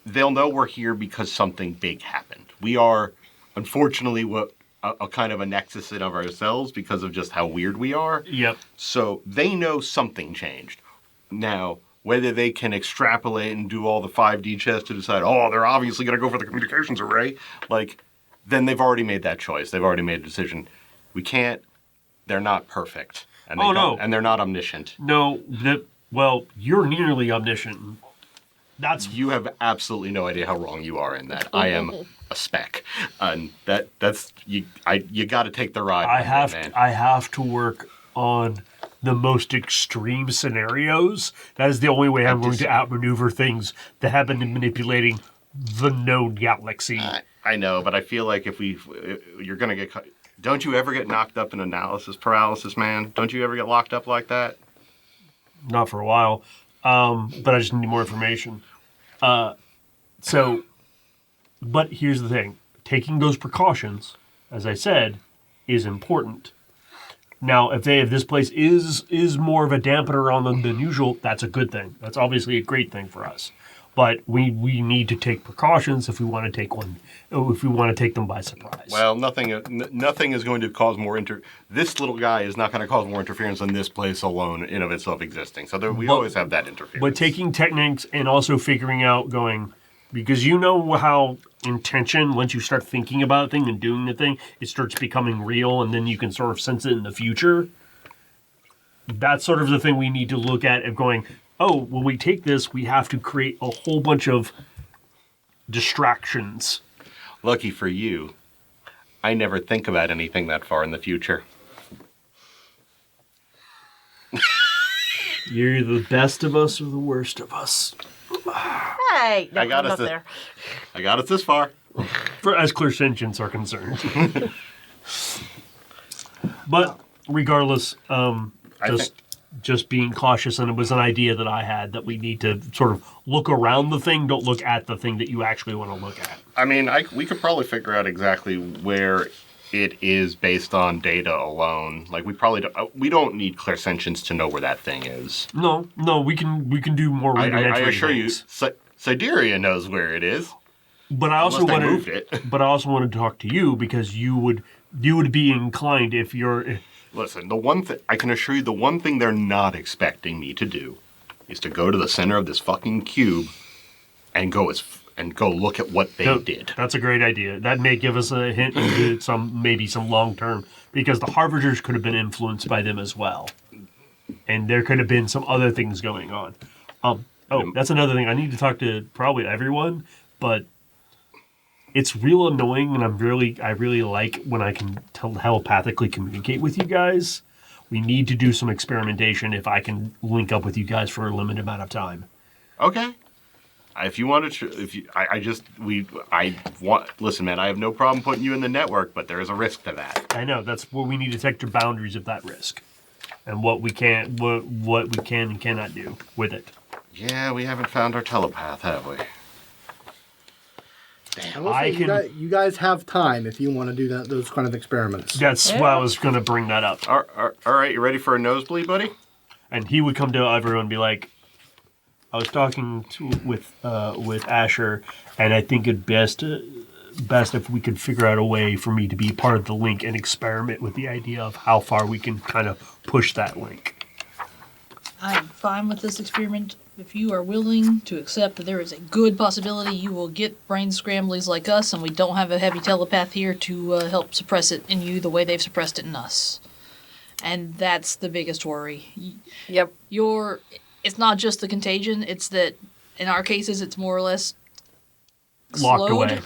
they'll know we're here because something big happened. We are, unfortunately, a kind of a nexus in of ourselves because of just how weird we are. Yep. So they know something changed. Now, whether they can extrapolate and do all the 5D chess to decide, oh, they're obviously going to go for the communications array, like, then they've already made that choice. They've already made a decision. We can't, they're not perfect. And and they're not omniscient. No, well, you're nearly omniscient. You have absolutely no idea how wrong you are in that. I am a speck. And that's, you got to take the ride. I have to work on the most extreme scenarios. That is the only way I'm going to outmaneuver things that have been manipulating the known galaxy. I know, but I feel like you're going to get... Don't you ever get knocked up in analysis paralysis, man? Don't you ever get locked up like that? Not for a while, but I just need more information. But here's the thing. Taking those precautions, as I said, is important. Now, if this place is more of a dampener on them than usual, that's a good thing. That's obviously a great thing for us. But we need to take precautions if we want to take them by surprise. Well, nothing is going to cause more This little guy is not going to cause more interference than this place alone in of itself existing. So we always have that interference. But taking techniques and also figuring out because you know how intention, once you start thinking about a thing and doing the thing, it starts becoming real, and then you can sort of sense it in the future. That's sort of the thing we need to look at of going, oh, when we take this, we have to create a whole bunch of distractions. Lucky for you, I never think about anything that far in the future. You're the best of us or the worst of us. Hey, no, I got I'm us not there. I got us this far. As Clairsentients are concerned. But regardless, just being cautious, and it was an idea that I had that we need to sort of look around the thing, don't look at the thing that you actually want to look at. I mean, we could probably figure out exactly where it is based on data alone. Like, we don't need Clairsentients to know where that thing is. No, we can do more rudimentary I assure things. you, Siberia knows where it is. But I also moved it. But I also wanted to talk to you because you would be inclined if you're. Listen, I can assure you, the one thing they're not expecting me to do is to go to the center of this fucking cube and go look at what they did. That's a great idea. That may give us a hint into some long term, because the Harvesters could have been influenced by them as well, and there could have been some other things going on. That's another thing. I need to talk to probably everyone, but it's real annoying, and I really like when I can telepathically communicate with you guys. We need to do some experimentation if I can link up with you guys for a limited amount of time. Okay. If you want to, listen, man, I have no problem putting you in the network, but there is a risk to that. I know. That's where we need to take the boundaries of that risk and what we can and cannot do with it. Yeah, we haven't found our telepath, have we? You guys have time if you want to do those kind of experiments. That's why I was going to bring that up. All right, you ready for a nosebleed, buddy? And he would come to everyone and be like, I was talking with Asher, and I think it'd best if we could figure out a way for me to be part of the link and experiment with the idea of how far we can kind of push that link. I'm fine with this experiment if you are willing to accept that there is a good possibility you will get brain scramblies like us, and we don't have a heavy telepath here to help suppress it in you the way they've suppressed it in us. And that's the biggest worry. Yep. It's not just the contagion, it's that in our cases it's more or less Locked slowed. away.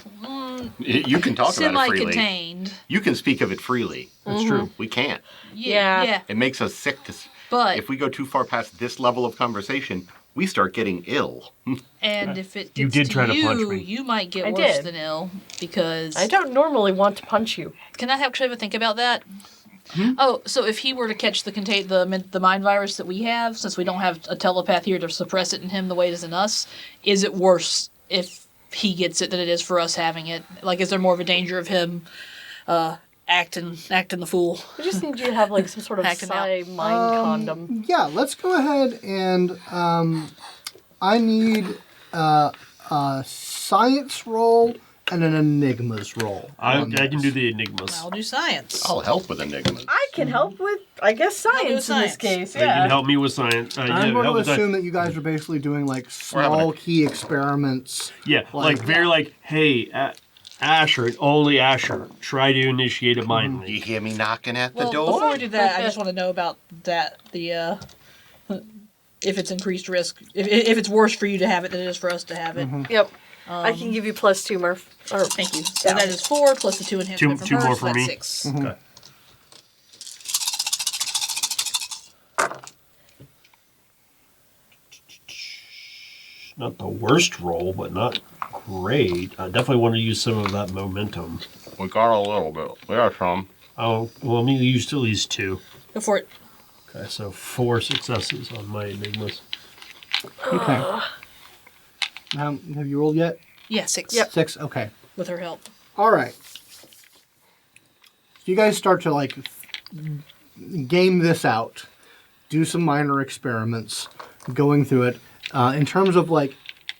You can talk about it freely. Semi-contained. You can speak of it freely. That's true. We can't. Yeah. It makes us sick to... But if we go too far past this level of conversation, we start getting ill. And if it You gets did to try to you, punch me. you might get I worse did. than ill, because... I don't normally want to punch you. Can I actually have a think about that? Oh, so if he were to catch the mind virus that we have, since we don't have a telepath here to suppress it in him the way it is in us, is it worse if he gets it than it is for us having it? Like, is there more of a danger of him acting the fool? We just need you to have like some sort of Acting out. mind condom. Yeah, let's go ahead and I need a science roll and an enigmas roll. I can do the enigmas. I'll do science. I'll help with enigmas. I can help with, I guess, science in this science. case. They can Yeah. help me with science. I'm going to assume that you guys are basically doing like small key experiments. Yeah, hey, Asher, and only Asher, try to initiate a mind link. You hear me knocking at the Well, door? before we do that, I just want to know about that. If it's increased risk, if it's worse for you to have it than it is for us to have it. Yep. I can give you +2, Murph. Or, Thank you. So that is 4 plus the 2 enhancement from Two her, more so for that's me. 6. Okay. Not the worst roll, but not great. I definitely want to use some of that momentum. We got a little bit. We got some. Oh, well, I'm going to use at least 2. Go for it. Okay, so 4 successes on my enigmas. Okay. Have you rolled yet? Yeah, 6. Yep. 6? Okay. With her help. All right. You guys start to like game this out, do some minor experiments, going through it. In terms of like,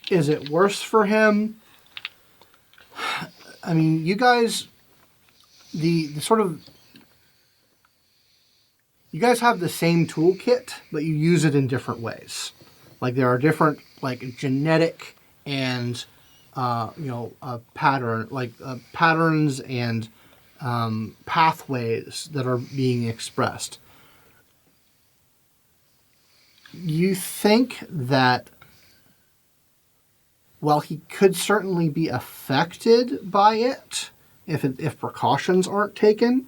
is it worse for him? I mean, you guys, the sort of, you guys have the same toolkit, but you use it in different ways. Like there are different like genetic and patterns and pathways that are being expressed. You think that while he could certainly be affected by it if precautions aren't taken,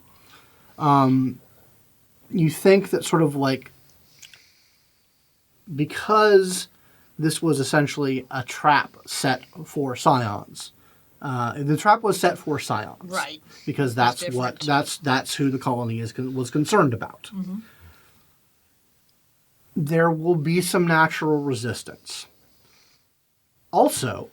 you think that sort of like because this was essentially a trap set for scions. The trap was set for scions, Right. Because that's who the colony was concerned about. Mm-hmm. There will be some natural resistance. Also,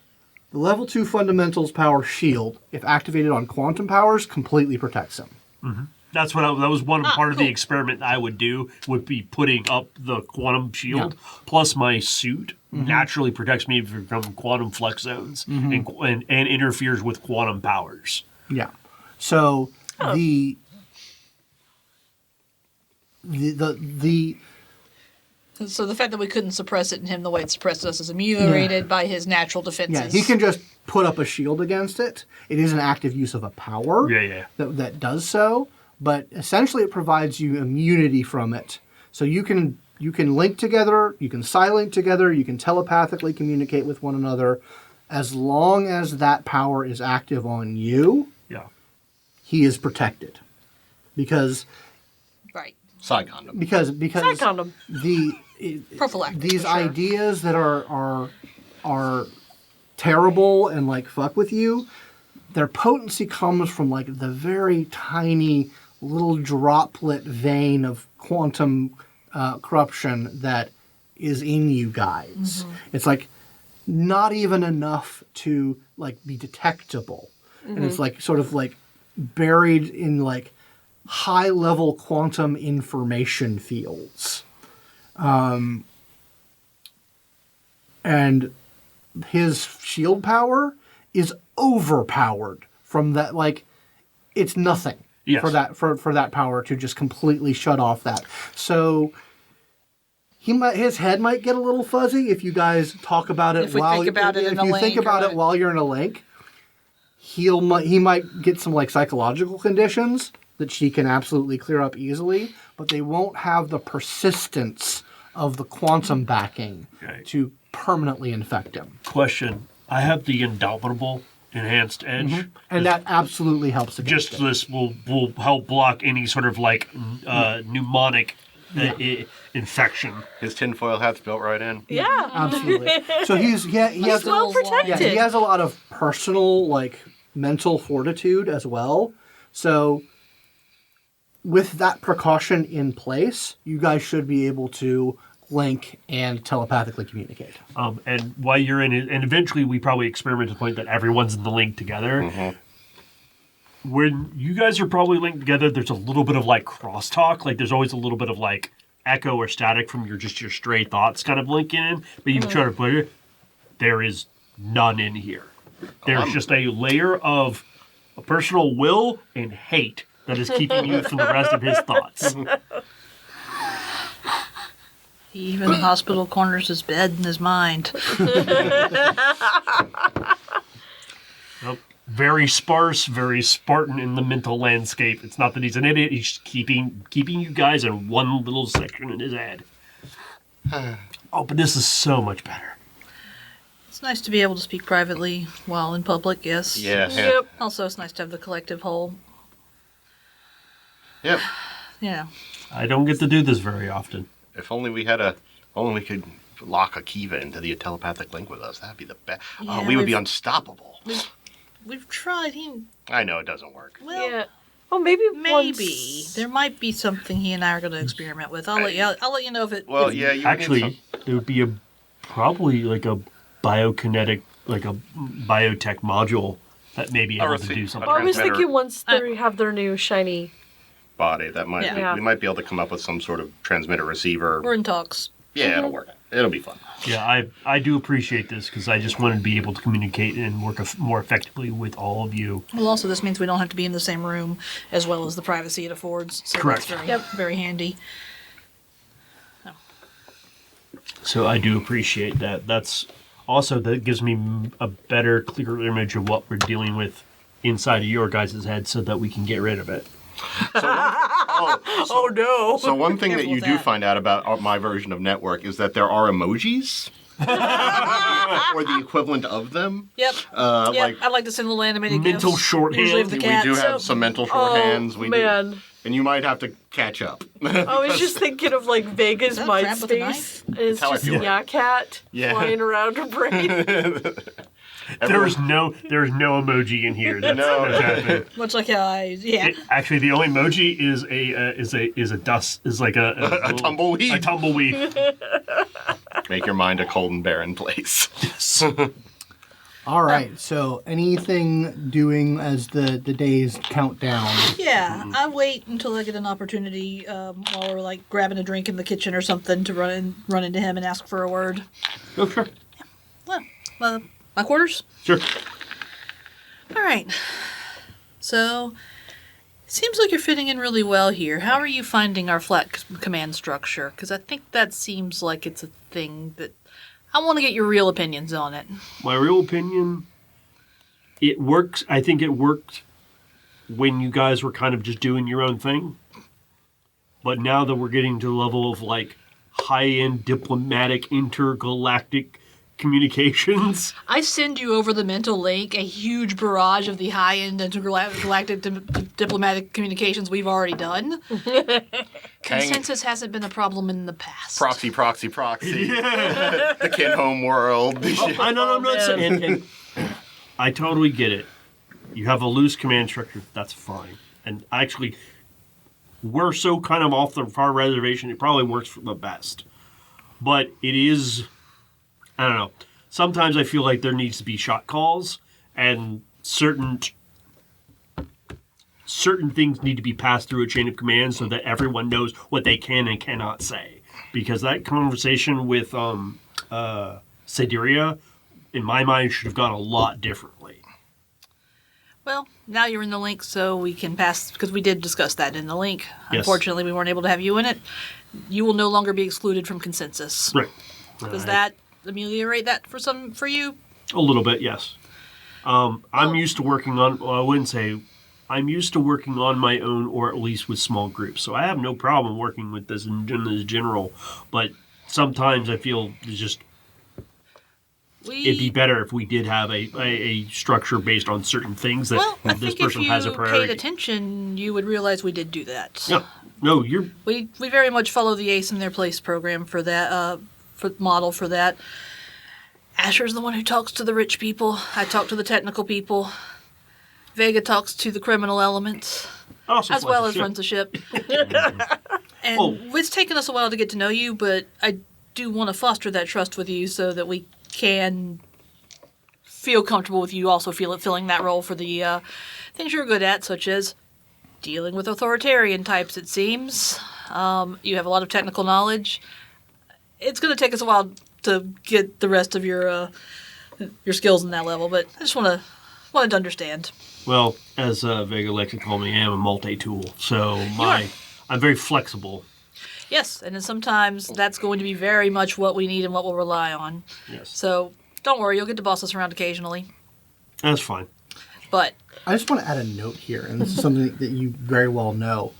the level 2 fundamentals power shield, if activated on quantum powers, completely protects him. Mm-hmm. That was one part of the experiment I would do, would be putting up the quantum shield, plus my suit naturally protects me from quantum flex zones and interferes with quantum powers. Yeah. So the So the fact that we couldn't suppress it in him the way it suppressed us is ameliorated by his natural defenses. Yeah, he can just put up a shield against it. It is an active use of a power that does so, but essentially it provides you immunity from it. So you can link together, you can silent together, you can telepathically communicate with one another. As long as that power is active on you, he is protected. Because Side condom. Because Side condom. These ideas that are terrible and like fuck with you, their potency comes from like the very tiny little droplet vein of quantum corruption that is in you guys. Mm-hmm. It's like not even enough to like be detectable, and it's like sort of like buried in like high level quantum information fields. And his shield power is overpowered from that, like it's nothing for that power to just completely shut off that. So his head might get a little fuzzy if you guys talk about it while you think about it while you're in a link. He might get some like psychological conditions that she can absolutely clear up easily, but they won't have the persistence of the quantum backing to permanently infect him. Question. I have the indomitable enhanced edge. And that absolutely helps against it. This will help block any sort of like pneumonic infection. His tinfoil hat's built right in. Yeah. Absolutely. So he has well protected. Yeah, he has a lot of personal like mental fortitude as well. So with that precaution in place, you guys should be able to link and telepathically communicate. And while you're in it, and eventually we probably experiment to the point that everyone's in the link together. Mm-hmm. When you guys are probably linked together, there's a little bit of like crosstalk. Like there's always a little bit of like echo or static from your stray thoughts kind of linking in. But you try to put it, there is none in here. There's just a layer of personal will and hate that is keeping you from the rest of his thoughts. He even hospital corners his bed in his mind. Nope. Very sparse, very Spartan in the mental landscape. It's not that he's an idiot, he's just keeping you guys in one little section in his head. Oh, but this is so much better. It's nice to be able to speak privately while in public, yes. Yeah. Yep. Also, it's nice to have the collective whole. Yep. Yeah. I don't get to do this very often. If only we could lock a Kiva into the telepathic link with us. That'd be the best. Yeah, We would be unstoppable. We've tried. I know it doesn't work. Well, Yeah. Well, maybe. maybe once- there might be something he and I are going to experiment with. I'll let you know if it. Well, if- yeah. You Actually, there would be probably like a biokinetic, like a biotech module that may be able to do something. I was Transmitter. thinking once they have their new shiny. body that might Yeah. we might be able to come up with some sort of transmitter receiver. we're in talks. Yeah, it'll work. It'll be fun. Yeah, I do appreciate this because I just want to be able to communicate and work more effectively with all of you. Well, also this means we don't have to be in the same room, as well as the privacy it affords. So Correct. That's very, very handy. So I do appreciate that. That gives me a better, clearer image of what we're dealing with inside of your guys' head so that we can get rid of it. Oh no! So one thing that Careful you with do that. find out about my version of network is that there are emojis. Or the equivalent of them. Yep. Like I'd like to send little animated Mental gifs, shorthand. usually of the we cat. do have So- some mental shorthands. We man. do. And you might have to catch up. I was just thinking of like Vega's that a crab with a MySpace. And it's how I just feel. a cat Yeah. flying around her brain. There's no emoji in here. That's No. what's happening. Much like how Actually, the only emoji is a dust is like a little- tumbleweed. A tumbleweed. Make your mind a cold and barren place. All right. So anything doing as the days count down? Yeah, I wait until I get an opportunity while we're like grabbing a drink in the kitchen or something to run into him and ask for a word. Oh, sure. Well, my quarters? Sure. All right. So, seems like you're fitting in really well here. How are you finding our flat command structure? Because I think that seems like it's a thing that I want to get your real opinions on it. My real opinion, it works. I think it worked when you guys were kind of just doing your own thing. But now that we're getting to the level of like high-end diplomatic intergalactic communications, I send you over the mental link a huge barrage of the high-end intergalactic diplomatic communications we've already done. Consensus hasn't been a problem in the past. Proxy. The kid home world. I know I'm not saying. And I totally get it. You have a loose command structure. That's fine. And actually, we're so kind of off the far reservation. It probably works for the best. But it is. I don't know. Sometimes I feel like there needs to be shot calls, and certain things need to be passed through a chain of command so that everyone knows what they can and cannot say. Because that conversation with Sideria, in my mind, should have gone a lot differently. Well, now you're in the link, so we can pass, because we did discuss that in the link. Yes. Unfortunately, we weren't able to have you in it. You will no longer be excluded from consensus. Right. Does that ameliorate that for you? A little bit, yes. I'm used to working on, well, I wouldn't say, I'm used to working on my own or at least with small groups. So I have no problem working with this in general. But sometimes I feel it's just, it'd be better if we did have a structure based on certain things that I this think if person you has a paid priority. attention, you would realize we did do that. Yeah. No, you're, We very much follow the Ace in Their Place program for that, model for that. Asher's the one who talks to the rich people. I talk to the technical people. Vega talks to the criminal elements, also as well as runs the ship. And it's taken us a while to get to know you, but I do want to foster that trust with you so that we can feel comfortable with you also filling that role for the things you're good at, such as dealing with authoritarian types, it seems. You have a lot of technical knowledge. It's going to take us a while to get the rest of your your skills in that level, but I just wanted to understand. Well, as Vega likes to call me, I am a multi-tool, so I'm very flexible. Yes, and then sometimes that's going to be very much what we need and what we'll rely on. Yes. So don't worry, you'll get to boss us around occasionally. That's fine. But I just want to add a note here, and this is something that you very well know.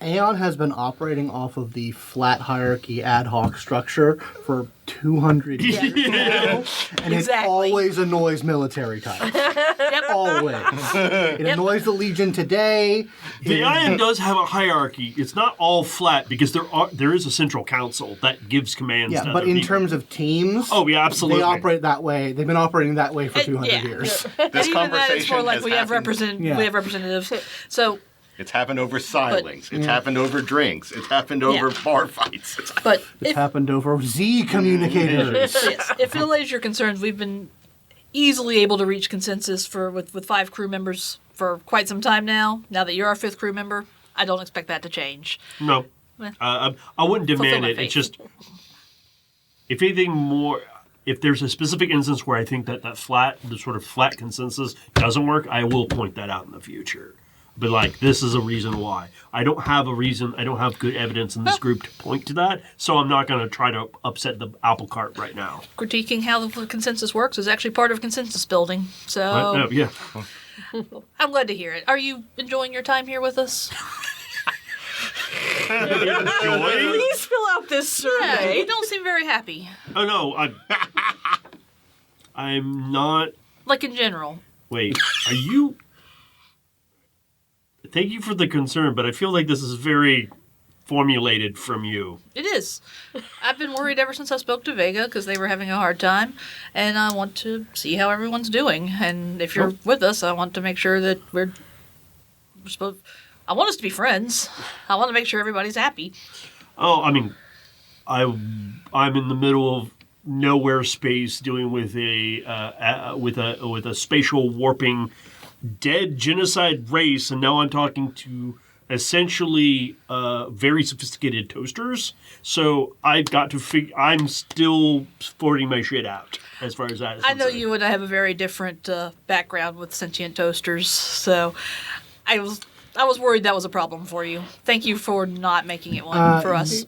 Aeon has been operating off of the flat hierarchy ad hoc structure for 200 years now, and it always annoys military types. Always. It annoys the Legion today. The Ion does have a hierarchy. It's not all flat because there is a central council that gives commands. Yeah, to but other in people. terms of teams, oh yeah, absolutely, they operate that way. They've been operating that way for 200 years. This even that is more conversation like has we have happened. we have representatives. So, It's happened over silings. It's happened over drinks. It's happened over bar fights. but It's happened over Z communicators. yes, if it allays your concerns, we've been easily able to reach consensus with 5 crew members for quite some time now. Now that you're our 5th crew member, I don't expect that to change. No, I wouldn't demand my it. faith. It's just, if anything more, if there's a specific instance where I think that the sort of flat consensus doesn't work, I will point that out in the future. But like, this is a reason why. I don't have a reason. I don't have good evidence in this group to point to that, so I'm not going to try to upset the apple cart right now. Critiquing how the consensus works is actually part of consensus building. So No, yeah. I'm glad to hear it. Are you enjoying your time here with us? Please fill out this Yeah, survey. you don't seem very happy. Oh no, I'm not. Like in general. Wait, are you? Thank you for the concern, but I feel like this is very formulated from you. It is. I've been worried ever since I spoke to Vega because they were having a hard time, and I want to see how everyone's doing. And if you're with us, I want to make sure that we're supposed. I want us to be friends. I want to make sure everybody's happy. Oh, I mean, I'm in the middle of nowhere space dealing with a spatial warping dead genocide race, and now I'm talking to essentially very sophisticated toasters. So I've got to figure. I'm still sorting my shit out as far as that is I know concerned. you and I have a very different background with sentient toasters, so I was worried that was a problem for you. Thank you for not making it one for us.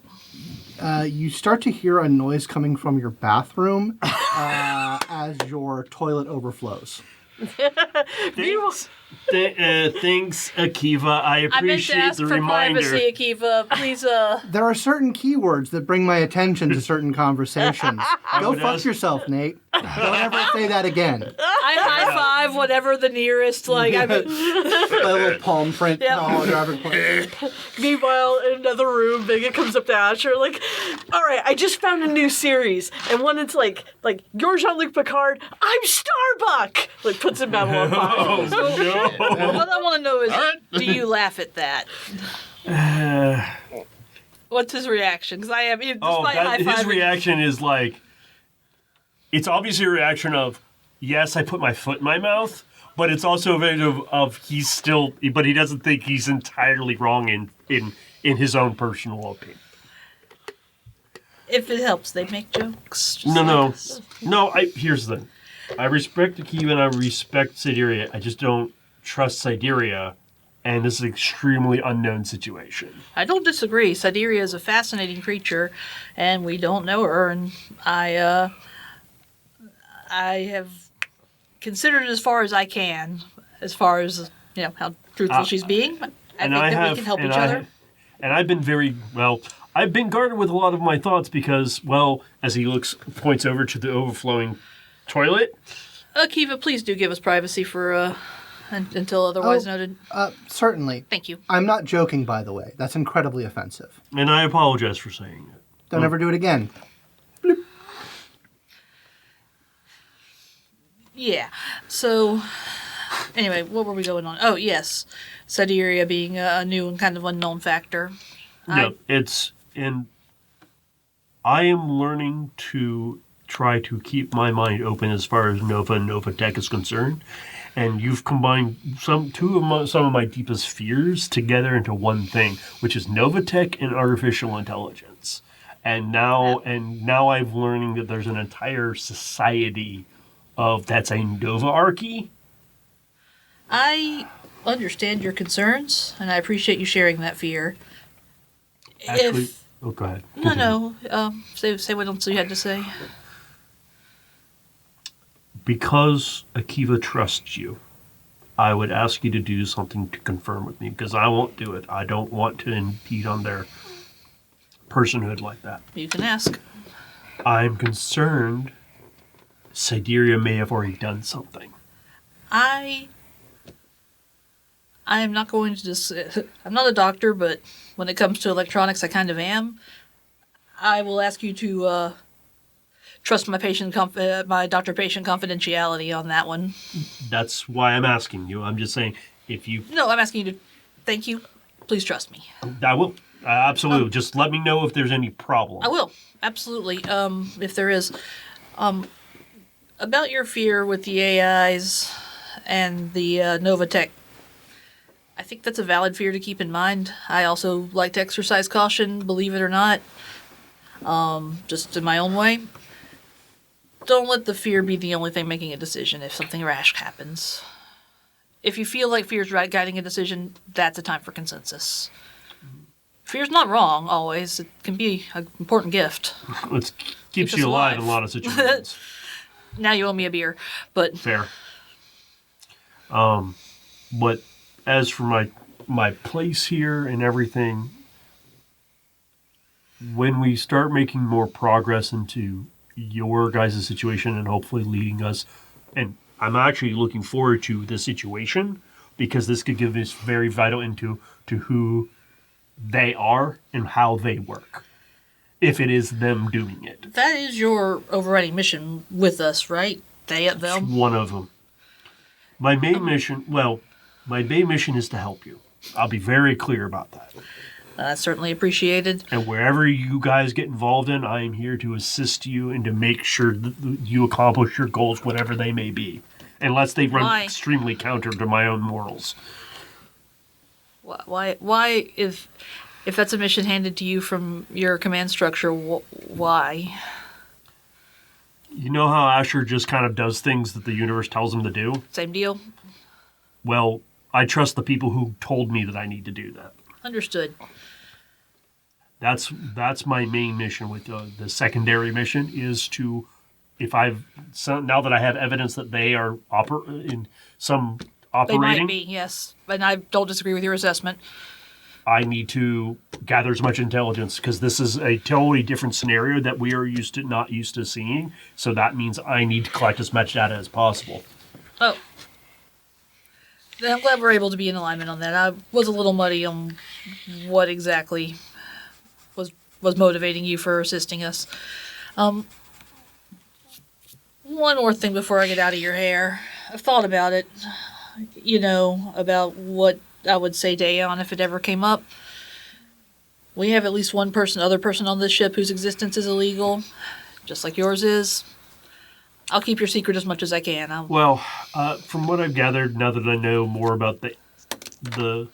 You start to hear a noise coming from your bathroom as your toilet overflows. Thanks, Akiva. I I meant to appreciate ask the for reminder. privacy, Akiva. Please, There are certain keywords that bring my attention to certain conversations. Go would fuck ask- yourself, Nate. Don't ever say that again. I high five whatever the nearest, like, I mean, A little palm print. Yep. No, driver's point. Meanwhile, in another room, Vega comes up to Asher, like, all right, I just found a new series. And one it's like you're Jean-Luc Picard, I'm Starbuck! Like, puts in Babylon 5. Oh, no. what I want to know is, right. do you laugh at that? What's his reaction? Because I am, despite high-fiving, His reaction is like, it's obviously a reaction of, yes, I put my foot in my mouth, but it's also a bit of he's still, but he doesn't think he's entirely wrong in his own personal opinion. if it helps, they make jokes. Just No. Here's the thing. I respect Akiva and I respect Sideria. I just don't trust Sideria, and this is an extremely unknown situation. I don't disagree. Sideria is a fascinating creature, and we don't know her, and I have considered it as far as I can, as far as, how truthful she's being. I think that we can help each other. And I've been I've been guarded with a lot of my thoughts because, as he points over to the overflowing toilet. Akiva, please do give us privacy for until otherwise noted. Certainly. Thank you. I'm not joking, by the way. That's incredibly offensive. And I apologize for saying it. Don't ever do it again. Yeah. So, anyway, what were we going on? Oh, yes. Sideria being a new and kind of unknown factor. No, I am learning to try to keep my mind open as far as Nova and Nova Tech is concerned. And you've combined some of my deepest fears together into one thing, which is Nova Tech and artificial intelligence. And now I've learning that there's an entire society of that's a Nova Archie. I understand your concerns, and I appreciate you sharing that fear. Actually, If go ahead. no, say what else you had to say. Because Akiva trusts you, I would ask you to do something to confirm with me, because I won't do it. I don't want to impede on their personhood like that. You can ask. I'm concerned Siberia may have already done something. I am not going to I'm not a doctor, but when it comes to electronics, I kind of am. I will ask you to trust my my doctor-patient confidentiality on that one. That's why I'm asking you. I'm just saying, if you... No, I'm asking you to... Thank you. Please trust me. I will. Absolutely. Just let me know if there's any problem. I will. Absolutely. If there is. About your fear with the AIs and the Novatech, I think that's a valid fear to keep in mind. I also like to exercise caution, believe it or not. Just in my own way. Don't let the fear be the only thing making a decision if something rash happens. If you feel like fear's guiding a decision, that's a time for consensus. Fear's not wrong, always. It can be an important gift. It keeps us you alive in alive. a lot of situations. Now you owe me a beer, but... Fair. But as for my place here and everything, when we start making more progress into your guys' situation and hopefully leading us, and I'm actually looking forward to the situation, because this could give us very vital into who they are and how they work, if it is them doing it. That is your overriding mission with us, right? They, It's them? one of them. My main mission is to help you. I'll be very clear about that. That's certainly appreciated. And wherever you guys get involved in, I am here to assist you and to make sure that you accomplish your goals, whatever they may be. Unless they run Why? extremely counter to my own morals. Why if that's a mission handed to you from your command structure, why? You know how Asher just kind of does things that the universe tells him to do? Same deal? Well, I trust the people who told me that I need to do that. Understood. That's my main mission. With the secondary mission is to, now that I have evidence that they are operating, They might be, yes. And I don't disagree with your assessment. I need to gather as much intelligence, because this is a totally different scenario that we are not used to seeing. So that means I need to collect as much data as possible. Oh. Then I'm glad we're able to be in alignment on that. I was a little muddy on what exactly was motivating you for assisting us. One more thing before I get out of your hair. I've thought about it. About what I would say to Aeon if it ever came up. We have at least one other person on this ship whose existence is illegal, just like yours is. I'll keep your secret as much as I can. From what I've gathered, now that I know more about the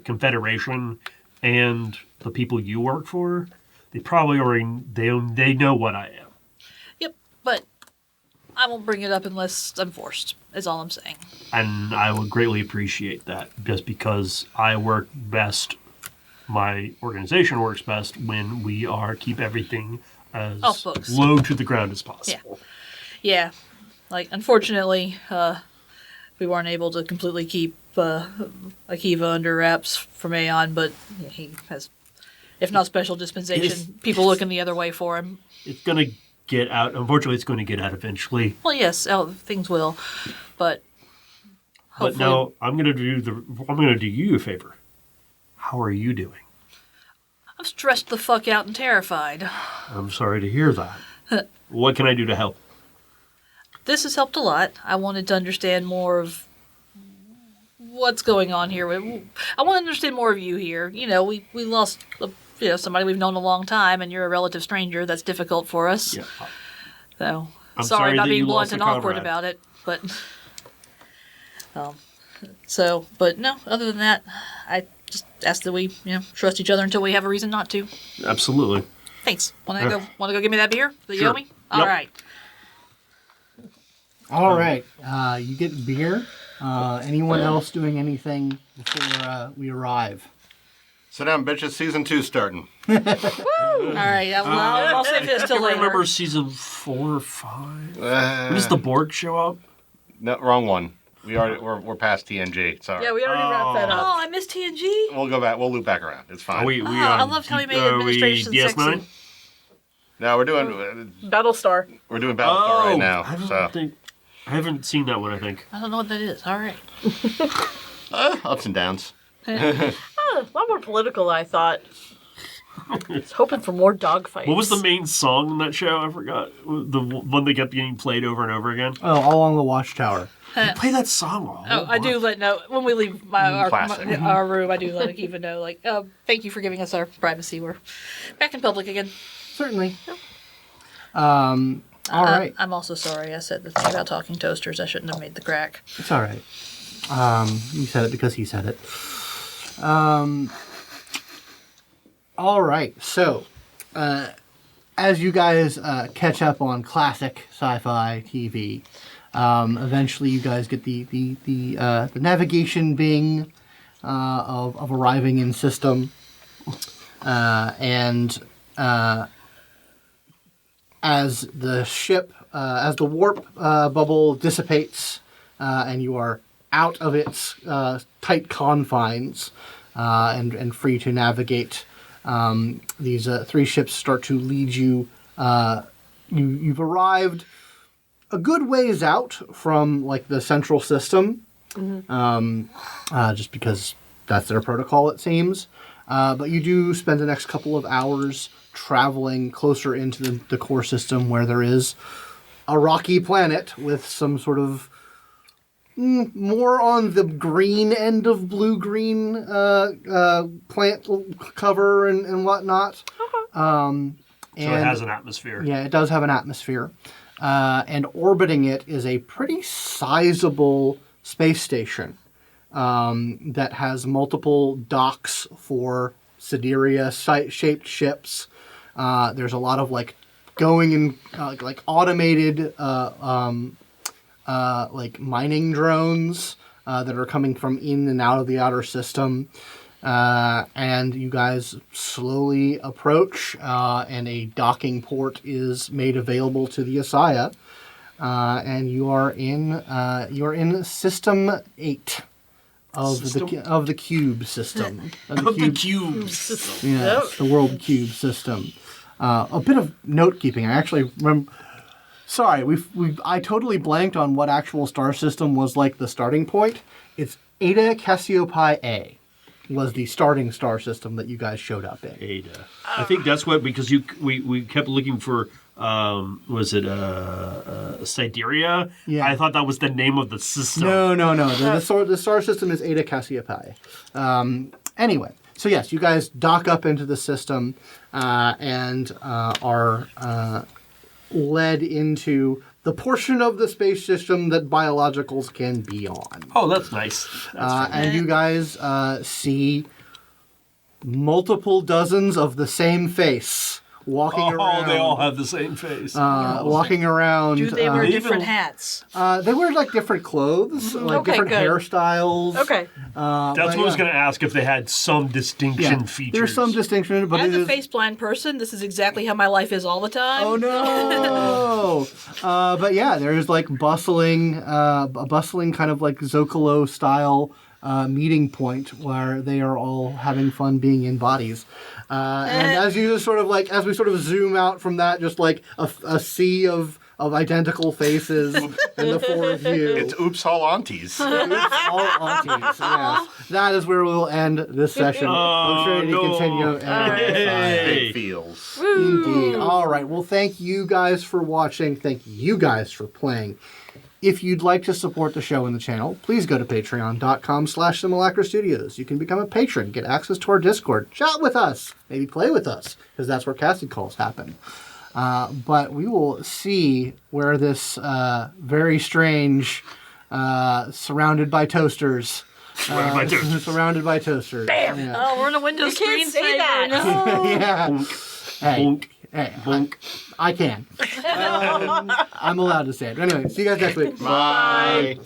Confederation and the people you work for, they probably already they know what I am. Yep, but I won't bring it up unless I'm forced, is all I'm saying. And I would greatly appreciate that, just because I work best, my organization works best when we keep everything as low to the ground as possible. Yeah. Unfortunately, we weren't able to completely keep Akiva under wraps from Aeon, but he has, if not special dispensation, people looking the other way for him. It's going to get out. Unfortunately, it's going to get out eventually. Well, yes, things will, but hopefully... But now I'm going to do you a favor. How are you doing? I'm stressed the fuck out and terrified. I'm sorry to hear that. What can I do to help? This has helped a lot. I wanted to understand more of what's going on here. I want to understand more of you here. We lost somebody we've known a long time, and you're a relative stranger. That's difficult for us. Yeah. So I'm sorry about being blunt and awkward about it, but but no. Other than that, I just ask that we trust each other until we have a reason not to. Absolutely. Thanks. Want to go get me that beer that you owe me? All right. All right. You get beer. Anyone else doing anything before we arrive? Sit down, bitches. Season 2 starting. All right, I'll save this till I later. remember season 4 or 5. When Uh, does the Borg show up? no, wrong one. We're past TNG. Sorry. Yeah, we already wrapped that Oh, up. I missed TNG. We'll go back. We'll loop back around. It's fine. Are we I on loved how he made are we administration DS9? sexy. No, we're doing Battlestar. Battlestar right now. I haven't seen that one, I think. I don't know what that is. All right. Ups and downs. A lot more political than I thought. I was hoping for more dogfights. What was the main song in that show? I forgot. The one that kept getting played over and over again. Oh, all along the Watchtower. You play that song all. Oh, I do let know when we leave our Classic. room. I do let even know, like, thank you for giving us our privacy. We're back in public again. Certainly. All right. I'm also sorry I said the thing about talking toasters. I shouldn't have made the crack. It's all right. You said it because he said it. All right. So, as you guys catch up on classic sci-fi TV, eventually you guys get the navigation bing of arriving in system, and as the ship, as the warp bubble dissipates, and you are out of its tight confines and free to navigate, these 3 ships start to lead you. You've arrived a good ways out from like the central system, just because that's their protocol, it seems. But you do spend the next couple of hours traveling closer into the core system, where there is a rocky planet with some sort of more on the green end of blue-green plant cover and whatnot. Okay. So it has an atmosphere. Yeah, it does have an atmosphere. And orbiting it is a pretty sizable space station that has multiple docks for Sidereus-shaped ships. There's a lot of like going in like automated like mining drones that are coming from in and out of the outer system. And you guys slowly approach, and a docking port is made available to the ASIYAH, and you are in System 8 of the Cube system. Of the cubes. Yeah, the World Cube system. A bit of note keeping. I actually remember. Sorry, I totally blanked on what actual star system was like the starting point. It's Eta Cassiopeia A. Was the starting star system that you guys showed up in. Ada. I think that's what, because we kept looking for, was it Siderea? Yeah. I thought that was the name of the system. No. The star system is Eta Cassiopeia. Anyway, so yes, you guys dock up into the system and are led into the portion of the space system that biologicals can be on. Oh, that's nice. And you guys see multiple dozens of the same face walking around. Oh, they all have the same face. Walking around. Do they wear Even- different hats? They wear like different clothes, like Okay, different good. hairstyles. Okay. That's what I was going to ask, if they had some distinction features. There's some distinction, but As it a is. face blind person, this is exactly how my life is all the time. Oh no! But yeah, there's like a bustling kind of like Zocalo style meeting point where they are all having fun being in bodies. And as you just sort of like, as we sort of zoom out from that, just like a sea of identical faces and the 4 of you. It's oops all aunties. All aunties, yes. That is where we'll end this session. I'm sure you continue. Big feels. Indeed. All right. Well, thank you guys for watching. Thank you guys for playing. If you'd like to support the show and the channel, please go to patreon.com/Simulacra Studios. You can become a patron, get access to our Discord, chat with us, maybe play with us, because that's where casting calls happen. But we will see where this very strange, surrounded by toasters. Surrounded by toasters. Bam! Yeah. Oh, we're in a Windows You can't screensaver. say that. No. Yeah. Hey, Bonk. Hey, I can. I'm allowed to say it. Anyway, see you guys next week. Bye.